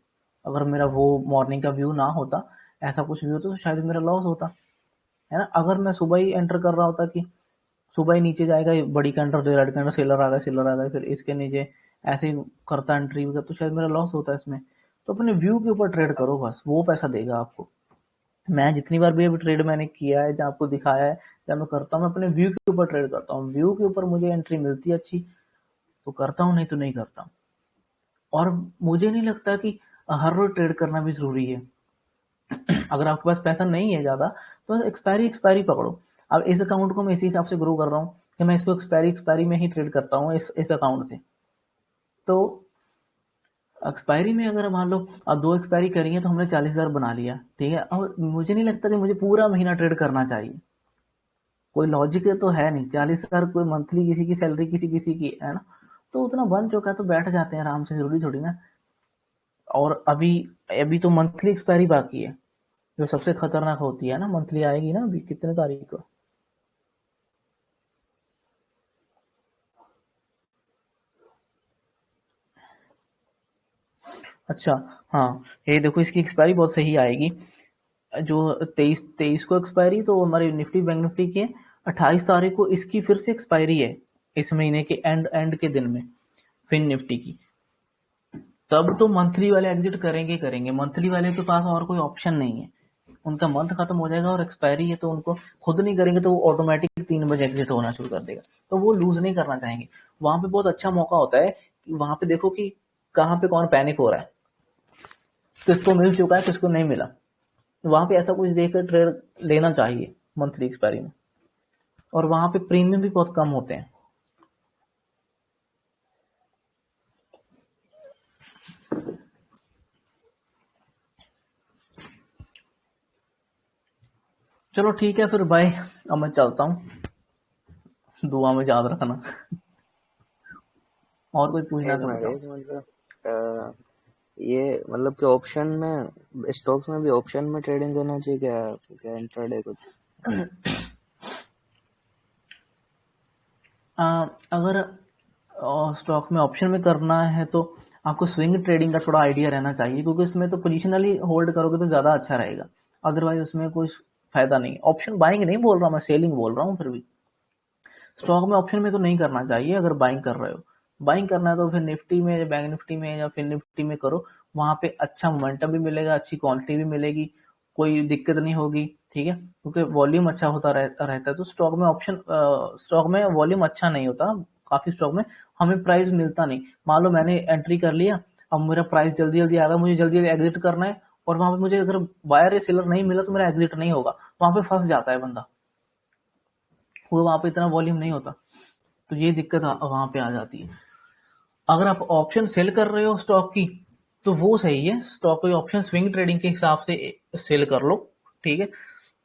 अगर मेरा वो मॉर्निंग का व्यू ना होता, ऐसा कुछ व्यू होता तो शायद मेरा लॉस होता, है ना। अगर मैं सुबह ही एंटर कर रहा होता कि सुबह ही नीचे जाएगा, बड़ी कैंडल रेड कैंडल सेलर आ गए फिर इसके नीचे ऐसे ही करता एंट्री वगैरह, तो शायद मेरा लॉस होता है इसमें। तो अपने व्यू के ऊपर ट्रेड करो, बस वो पैसा देगा आपको। मैं जितनी बार भी अभी ट्रेड मैंने किया है, जहाँ आपको दिखाया है, जब मैं करता हूँ मैं अपने व्यू के ऊपर ट्रेड करता हूँ, व्यू के ऊपर मुझे एंट्री मिलती है अच्छी तो करता हूँ, नहीं तो नहीं करता हूँ। और मुझे नहीं लगता कि हर रोज ट्रेड करना भी जरूरी है। अगर आपके पास पैसा नहीं है ज्यादा तो एक्सपायरी एक्सपायरी पकड़ो। अब इस अकाउंट को मैं इसी हिसाब से ग्रो कर रहा हूँ, कि मैं इसको एक्सपायरी में ही ट्रेड करता हूँ इस अकाउंट से। तो एक्सपायरी में अगर मान लो अब 2 एक्सपायरी करी है तो हमने 40,000 बना लिया, ठीक है। और मुझे नहीं लगता कि मुझे पूरा महीना ट्रेड करना चाहिए, कोई लॉजिक तो है नहीं। 40,000 कोई मंथली किसी की सैलरी किसी किसी की है ना, तो उतना बन चुका है तो बैठ जाते हैं आराम से, जरूरी थोड़ी ना। और अभी अभी तो मंथली एक्सपायरी बाकी है, जो सबसे खतरनाक होती है ना। मंथली आएगी ना अभी कितने तारीख को? अच्छा, हाँ, ये देखो इसकी एक्सपायरी बहुत सही आएगी। जो 23 को एक्सपायरी तो हमारी निफ्टी बैंक निफ्टी की है। 28 तारीख को इसकी फिर से एक्सपायरी है, इस महीने के एंड एंड के दिन में, फिन निफ्टी की। तब तो मंथली वाले एग्जिट करेंगे ही करेंगे, मंथली वाले के पास और कोई ऑप्शन नहीं है। उनका मंथ खत्म हो जाएगा और एक्सपायरी है, तो उनको खुद नहीं करेंगे तो वो ऑटोमेटिक 3 बजे एग्जिट होना शुरू कर देगा। तो वो लूज नहीं करना चाहेंगे। वहां पे बहुत अच्छा मौका होता है कि वहां पे देखो कि कहाँ पे कौन पैनिक हो रहा है, किसको मिल चुका है किसको नहीं मिला। वहां पे ऐसा कुछ देखकर ट्रेड लेना चाहिए मंथली एक्सपायरी में। और वहां पे प्रीमियम भी बहुत कम होते हैं। चलो ठीक है फिर, बाय। अब मैं चलता हूँ, दुआ में याद रखना। और कोई पूछना एक तो मिनट, बताओ। एक मिनट। ये मतलब कि ऑप्शन में, स्टॉक्स में भी ऑप्शन में ट्रेडिंग करना चाहिए क्या? क्या इंट्राडे कुछ? अगर स्टॉक में ऑप्शन में करना है तो आपको स्विंग ट्रेडिंग का थोड़ा आइडिया रहना चाहिए, क्योंकि इसमें तो पोजिशनली होल्ड करोगे तो ज़्यादा अच्छा रहेगा। अदरवाइज उसमें कुछ फायदा नहीं है। ऑप्शन बाइंग नहीं बोल रहा, मैं सेलिंग बोल रहा हूँ। फिर भी स्टॉक में ऑप्शन में तो नहीं करना चाहिए अगर बाइंग कर रहे हो। बाइंग करना है तो फिर निफ्टी में या बैंक निफ्टी में या फिर निफ्टी में करो। वहां पे अच्छा मोमेंटम भी मिलेगा, अच्छी क्वांटिटी भी मिलेगी, कोई दिक्कत नहीं होगी, ठीक है। क्योंकि वॉल्यूम अच्छा होता रहता है। तो स्टॉक में स्टॉक में वॉल्यूम अच्छा नहीं होता। काफी स्टॉक में हमें प्राइस मिलता नहीं। मान लो मैंने एंट्री कर लिया, अब मेरा प्राइस जल्दी जल्दी आ गया, मुझे जल्दी जल्दी एग्जिट करना है, और वहां पे मुझे अगर बायर या सेलर नहीं मिला तो मेरा एग्जिट नहीं होगा। वहां पे फंस जाता है बंदा, वो वहां पे इतना वॉल्यूम नहीं होता। तो ये दिक्कत वहां पे आ जाती है। अगर आप ऑप्शन सेल कर रहे हो स्टॉक की तो वो सही है। स्टॉक की ऑप्शन स्विंग ट्रेडिंग के हिसाब से सेल कर लो, ठीक है।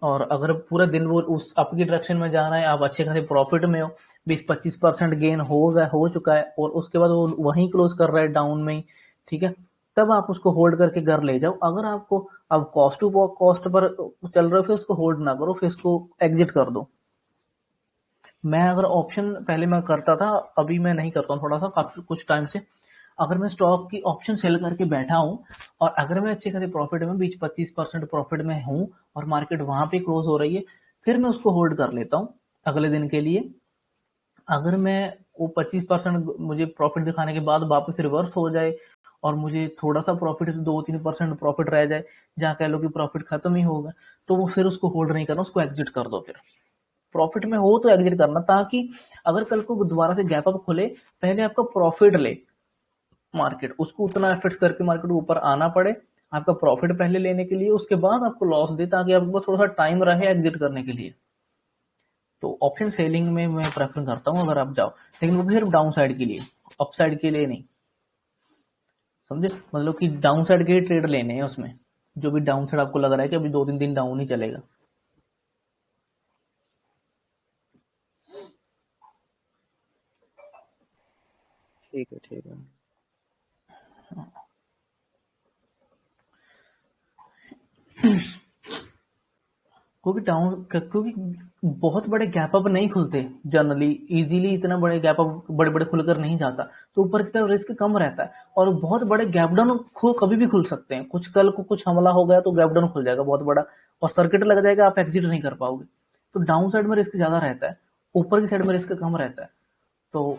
और अगर पूरा दिन वो उस आपकी डायरेक्शन में जा रहा है, आप अच्छे खासे प्रॉफिट में हो, 20-25% गेन हो चुका है, और उसके बाद वो वहीं क्लोज कर रहा है डाउन में ही, ठीक है, तब आप उसको होल्ड करके घर ले जाओ। अगर आपको अब कॉस्ट टू कॉस्ट पर चल रहे हो, फिर उसको होल्ड ना करो, फिर उसको एग्जिट कर दो। मैं अगर ऑप्शन पहले मैं करता था, अभी मैं नहीं करता हूँ थोड़ा सा, काफी कुछ टाइम से। अगर मैं स्टॉक की ऑप्शन सेल करके बैठा हूँ और अगर मैं अच्छे खासे प्रॉफिट में 20-25% प्रॉफिट में हूँ और मार्केट वहां पे क्लोज हो रही है, फिर मैं उसको होल्ड कर लेता हूँ अगले दिन के लिए। अगर मैं वो 25% मुझे प्रॉफिट दिखाने के बाद वापस रिवर्स हो जाए और मुझे थोड़ा सा प्रॉफिट 2-3% प्रॉफिट रह जाए, जहाँ कह लो कि प्रॉफिट खत्म ही होगा, तो वो फिर उसको होल्ड नहीं करना, उसको एग्जिट कर दो। फिर प्रॉफिट में हो तो एग्जिट करना, ताकि अगर कल को दोबारा से गैप अप खुले, पहले आपका प्रॉफिट ले मार्केट, उसको उतना एफर्ट्स करके मार्केट ऊपर आना पड़े आपका प्रॉफिट पहले लेने के लिए, उसके बाद आपको लॉस दे, ताकि आपके पास थोड़ा सा टाइम रहे एग्जिट करने के लिए। तो ऑप्शन सेलिंग में मैं प्रेफर करता हूँ अगर आप जाओ, लेकिन वो भी सिर्फ डाउन साइड के लिए, अप साइड के लिए नहीं। समझे? मतलब कि डाउन साइड के ही ट्रेड लेने हैं उसमें, जो भी डाउन साइड आपको लग रहा है कि अभी 2-3 दिन डाउन ही चलेगा। ठीक है, ठीक है। क्योंकि बहुत बड़े गैप अप नहीं खुलते जनरली, इजीली इतना बड़े गैप अप बड़े बड़े खुलकर नहीं जाता, तो ऊपर की तरफ रिस्क कम रहता है। और बहुत बड़े गैप डाउन कभी भी खुल सकते हैं, कुछ कल को कुछ हमला हो गया तो गैप डाउन खुल जाएगा बहुत बड़ा, और सर्किट लग जाएगा, आप एग्जिट नहीं कर पाओगे। तो डाउन साइड में रिस्क ज्यादा रहता है, ऊपर की साइड में रिस्क कम रहता है। तो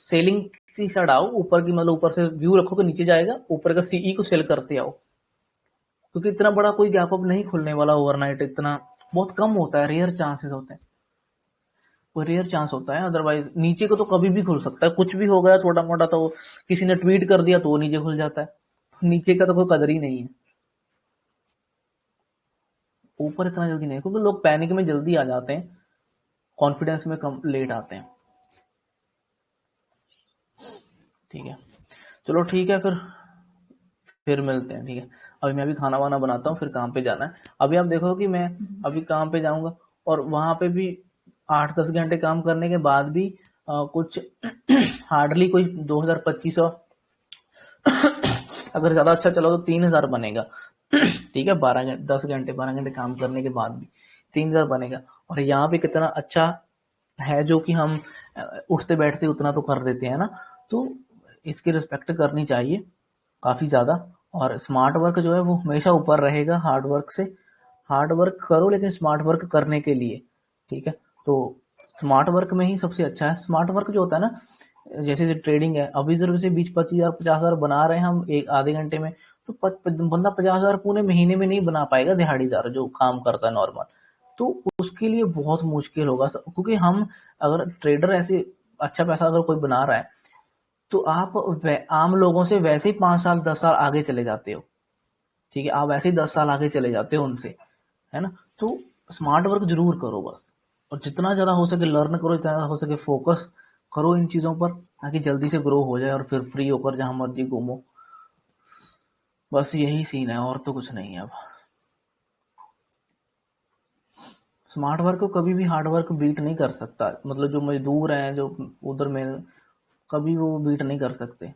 सेलिंग की साइड आओ, ऊपर की मतलब ऊपर से व्यू रखो कि नीचे जाएगा, ऊपर का सीई को सेल करते आओ, क्योंकि इतना बड़ा कोई गैप अप नहीं खुलने वाला ओवरनाइट, इतना बहुत कम होता है, रेयर चांसेस होते हैं, कोई रेयर चांस होता है। अदरवाइज नीचे को तो कभी भी खुल सकता है, कुछ भी हो गया छोटा मोटा तो किसी ने ट्वीट कर दिया तो वो नीचे खुल जाता है। नीचे का तो कोई कदर ही नहीं है, ऊपर इतना जल्दी नहीं, क्योंकि लोग पैनिक में जल्दी आ जाते हैं। कॉन्फिडेंस में कम लेट आते हैं। ठीक है, चलो ठीक है, फिर मिलते हैं। ठीक है, अभी मैं भी खाना वाना बनाता हूँ, फिर काम पे जाना है। अभी आप देखो कि मैं अभी काम पे जाऊंगा और वहां पे भी 8-10 घंटे काम करने के बाद भी कुछ हार्डली कोई 2,000-2,500 अगर ज्यादा अच्छा चलो तो 3,000 बनेगा। ठीक है, 12 घंटे काम करने के बाद भी 3,000 बनेगा। और यहाँ पे कितना अच्छा है जो कि हम उठते बैठते उतना तो कर देते हैं ना, तो इसकी रिस्पेक्ट करनी चाहिए काफी ज्यादा। और स्मार्ट वर्क जो है वो हमेशा ऊपर रहेगा हार्ड वर्क से। हार्ड वर्क करो लेकिन स्मार्ट वर्क करने के लिए। ठीक है, तो स्मार्ट वर्क में ही सबसे अच्छा है। स्मार्ट वर्क जो होता है ना, जैसे ट्रेडिंग है, अभी जरूर से 20-25,000 50,000 बना रहे हैं हम एक आधे घंटे में, तो बंदा 50,000 पूरे महीने में नहीं बना पाएगा, दिहाड़ीदार जो काम करता है नॉर्मल। तो उसके लिए बहुत मुश्किल होगा, क्योंकि हम अगर ट्रेडर ऐसे अच्छा पैसा अगर कोई बना रहा है तो आप आम लोगों से वैसे ही 5 साल 10 साल आगे चले जाते हो। ठीक है, आप वैसे ही 10 साल आगे चले जाते हो उनसे, है ना। तो स्मार्ट वर्क जरूर करो बस, और जितना ज्यादा हो सके लर्न करो, जितना ज्यादा हो सके फोकस करो इन चीजों पर, ताकि जल्दी से ग्रो हो जाए और फिर फ्री होकर जहां मर्जी घूमो। बस यही सीन है, और तो कुछ नहीं है। अब स्मार्ट वर्क को कभी भी हार्ड वर्क बीट नहीं कर सकता, मतलब जो मजदूर हैं जो उधर में, कभी वो बीट नहीं कर सकते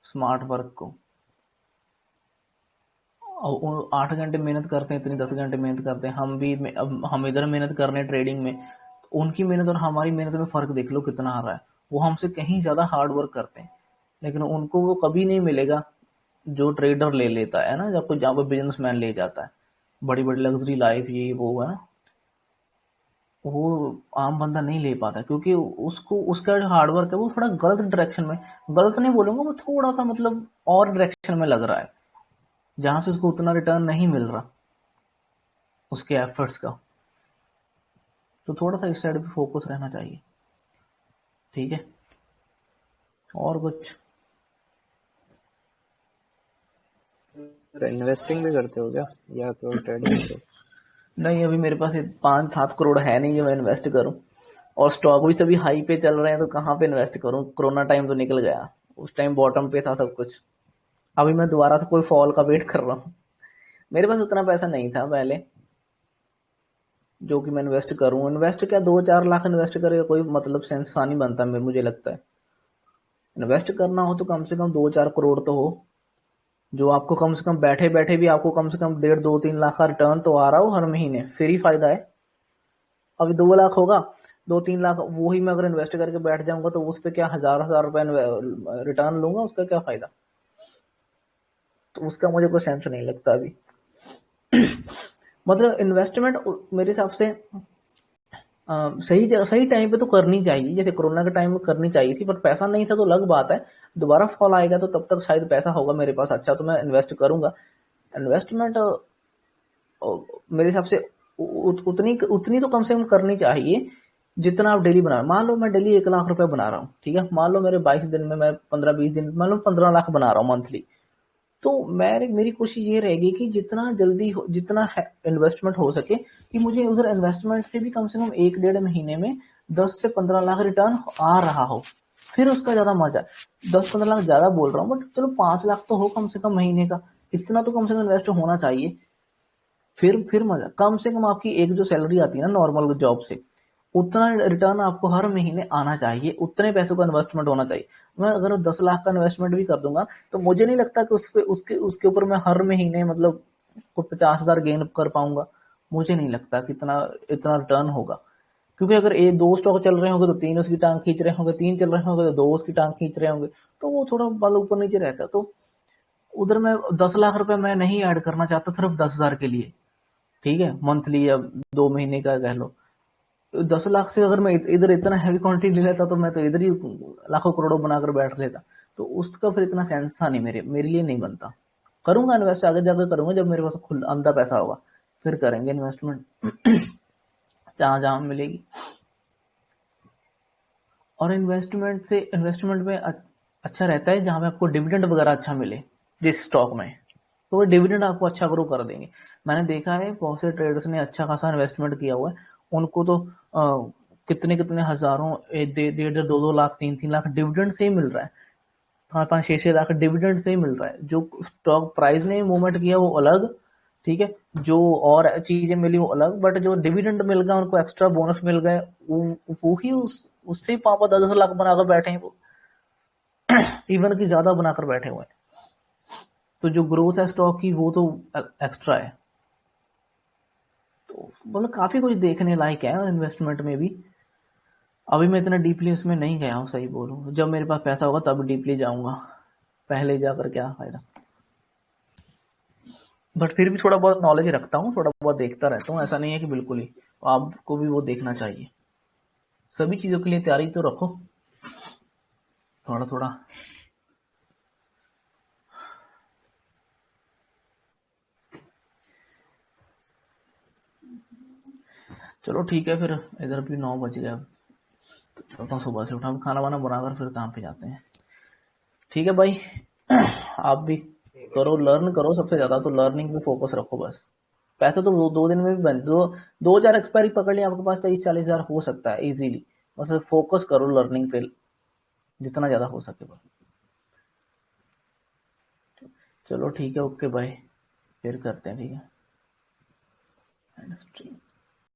स्मार्ट वर्क को। और 8 घंटे मेहनत करते हैं, इतनी 10 घंटे मेहनत करते हैं हम भी। अब हम इधर मेहनत कर रहे हैं ट्रेडिंग में, तो उनकी मेहनत और हमारी मेहनत में फर्क देख लो कितना आ रहा है। वो हमसे कहीं ज्यादा हार्ड वर्क करते हैं, लेकिन उनको वो कभी नहीं मिलेगा जो ट्रेडर ले लेता है ना, जब कोई जहाँ पर बिजनेसमैन ले जाता है बड़ी बड़ी लग्जरी लाइफ, ये वो है ना, वो आम बंदा नहीं ले पाता, क्योंकि उसको उसका जो हार्ड वर्क है वो थोड़ा गलत डायरेक्शन में, गलत नहीं बोलूंगा, वो थोड़ा सा मतलब और डायरेक्शन में लग रहा है, जहां से उसको उतना रिटर्न नहीं मिल रहा उसके एफर्ट्स का। तो थोड़ा सा इस साइड पे फोकस रहना चाहिए। ठीक है, और कुछ? इन्वेस्टिंग भी करते हो क्या, या केवल ट्रेडिंग करो? नहीं, अभी मेरे पास 5-7 करोड़ है नहीं जो मैं इन्वेस्ट करूं, और स्टॉक भी सभी हाई पे चल रहे हैं, तो कहाँ पे इन्वेस्ट करूं। कोरोना टाइम तो निकल गया, उस टाइम बॉटम पे था सब कुछ। अभी मैं दोबारा से कोई फॉल का वेट कर रहा हूँ। मेरे पास उतना पैसा नहीं था पहले जो कि मैं इन्वेस्ट करूं। इन्वेस्ट क्या, 2-4 लाख इन्वेस्ट करेगा कोई मतलब सेंस सा नहीं बनता मुझे लगता है। इन्वेस्ट करना हो तो कम से कम 2-4 करोड़ तो हो, जो आपको कम से कम बैठे बैठे भी आपको कम से कम 1.5-2-3 लाख का रिटर्न तो आ रहा हो हर महीने, फिर ही फायदा है। अभी 2 लाख होगा, 2-3 लाख वो ही मैं अगर इन्वेस्ट करके बैठ जाऊंगा तो उस पर क्या 1,000 रुपए रिटर्न लूंगा, उसका क्या फायदा। तो उसका मुझे कोई सेंस नहीं लगता अभी। मतलब इन्वेस्टमेंट मेरे हिसाब से सही टाइम पे तो करनी चाहिए, जैसे कोरोना के टाइम में करनी चाहिए थी, पर पैसा नहीं था तो अलग बात है। दोबारा फॉल आएगा तो तब तक शायद पैसा होगा मेरे पास अच्छा, तो मैं इन्वेस्ट करूंगा। इन्वेस्टमेंट मेरे हिसाब से उतनी उतनी तो कम से कम करनी चाहिए जितना आप डेली बना रहे हो। मान लो मैं डेली 1 लाख रुपए बना रहा हूँ, ठीक है, मान लो मेरे 22 दिन में मैं 15-20 दिन, मान लो 15 लाख बना रहा हूँ मंथली, तो मेरी कोशिश ये रहेगी कि जितना जल्दी जितना इन्वेस्टमेंट हो सके, कि मुझे उधर इन्वेस्टमेंट से भी कम से कम 1-1.5 महीने में 10 से 15 लाख रिटर्न आ रहा हो, फिर उसका ज्यादा मजा है। 10-15 लाख ज्यादा बोल रहा हूँ, बट चलो 5 लाख तो हो कम से कम महीने का, इतना तो कम से कम इन्वेस्ट होना चाहिए। फिर मजा, कम से कम आपकी एक जो सैलरी आती है ना नॉर्मल जॉब से, उतना रिटर्न आपको हर महीने आना चाहिए, उतने पैसों का इन्वेस्टमेंट होना चाहिए। मैं अगर 10 लाख का इन्वेस्टमेंट भी कर दूंगा तो मुझे नहीं लगता कि उसके ऊपर मैं हर महीने मतलब कोई 50,000 गेन कर पाऊंगा। मुझे नहीं लगता कि इतना रिटर्न होगा, क्योंकि अगर 2 स्टॉक चल रहे होंगे तो 3 उसकी टांग खींच रहे होंगे, 3 चल रहे होंगे तो 2 उसकी टांग खींच रहे होंगे, तो वो थोड़ा बाल ऊपर नीचे रहता है। तो उधर मैं 10 लाख रुपए मैं नहीं ऐड करना चाहता सिर्फ 10,000 के लिए। ठीक है, मंथली या 2 महीने का कह लो। 10 लाख से अगर मैं इधर इतना हैवी क्वांटिटी ले लेता तो मैं तो इधर ही लाखों करोड़ों बनाकर बैठ लेता, तो उसका फिर इतना सेंस था नहीं, मेरे लिए नहीं बनता। करूंगा इन्वेस्ट आगे जाकर करूंगा, जब मेरे पास खुद अंधा पैसा होगा फिर करेंगे इन्वेस्टमेंट जहां जहां मिलेगी। और इन्वेस्टमेंट में अच्छा रहता है जहां पे आपको डिविडेंड वगैरह अच्छा मिले, जिस स्टॉक में, तो वो डिविडेंड आपको अच्छा ग्रो कर देंगे। मैंने देखा है बहुत से ट्रेडर्स ने अच्छा खासा इन्वेस्टमेंट किया हुआ है, उनको तो कितने कितने हजारों 1.5 2 2 लाख 3 3 लाख डिविडेंड से ही मिल रहा है, 5 5 6 6 लाख डिविडेंड से ही मिल रहा है। जो स्टॉक प्राइस ने मूवमेंट किया वो अलग, ठीक है, जो और चीजें मिली वो अलग, बट जो डिविडेंड मिल गया उनको, एक्स्ट्रा बोनस मिल गए, वो ही उससे ही 5 5 10 10 लाख बनाकर बैठे हैं वो, इवन की ज्यादा बनाकर बैठे हुए हैं। तो जो ग्रोथ है स्टॉक की वो तो एक्स्ट्रा है। तो मतलब काफी कुछ देखने लायक है इन्वेस्टमेंट में भी। अभी मैं इतना डीपली उसमें नहीं गया हूँ, सही बोलूँ, जब मेरे पास पैसा होगा तब डीपली जाऊंगा, पहले जाकर क्या फायदा। बट फिर भी थोड़ा बहुत नॉलेज रखता हूँ, थोड़ा बहुत देखता रहता हूँ, ऐसा नहीं है कि बिल्कुल ही। आपको भी वो देखना चाहिए, सभी चीजों के लिए तैयारी तो रखो थोड़ा थोड़ा। चलो ठीक है, फिर इधर भी 9 बज गया, तो चलता हूँ, सुबह से उठा, खाना वाना बनाकर फिर काम पे जाते हैं। ठीक है भाई, आप भी ठीक है करो, चलो। लर्न करो, सबसे ज्यादा तो लर्निंग पे फोकस रखो बस। पैसे तो 2 दिन में भी बन, 2 2 हजार एक्सपायरी पकड़ लिया आपके पास, 30 40 हजार हो सकता है इजीली। बस फोकस करो लर्निंग पे जितना ज्यादा हो सके बस। चलो ठीक है, ओके बाय, फिर करते हैं, ठीक है।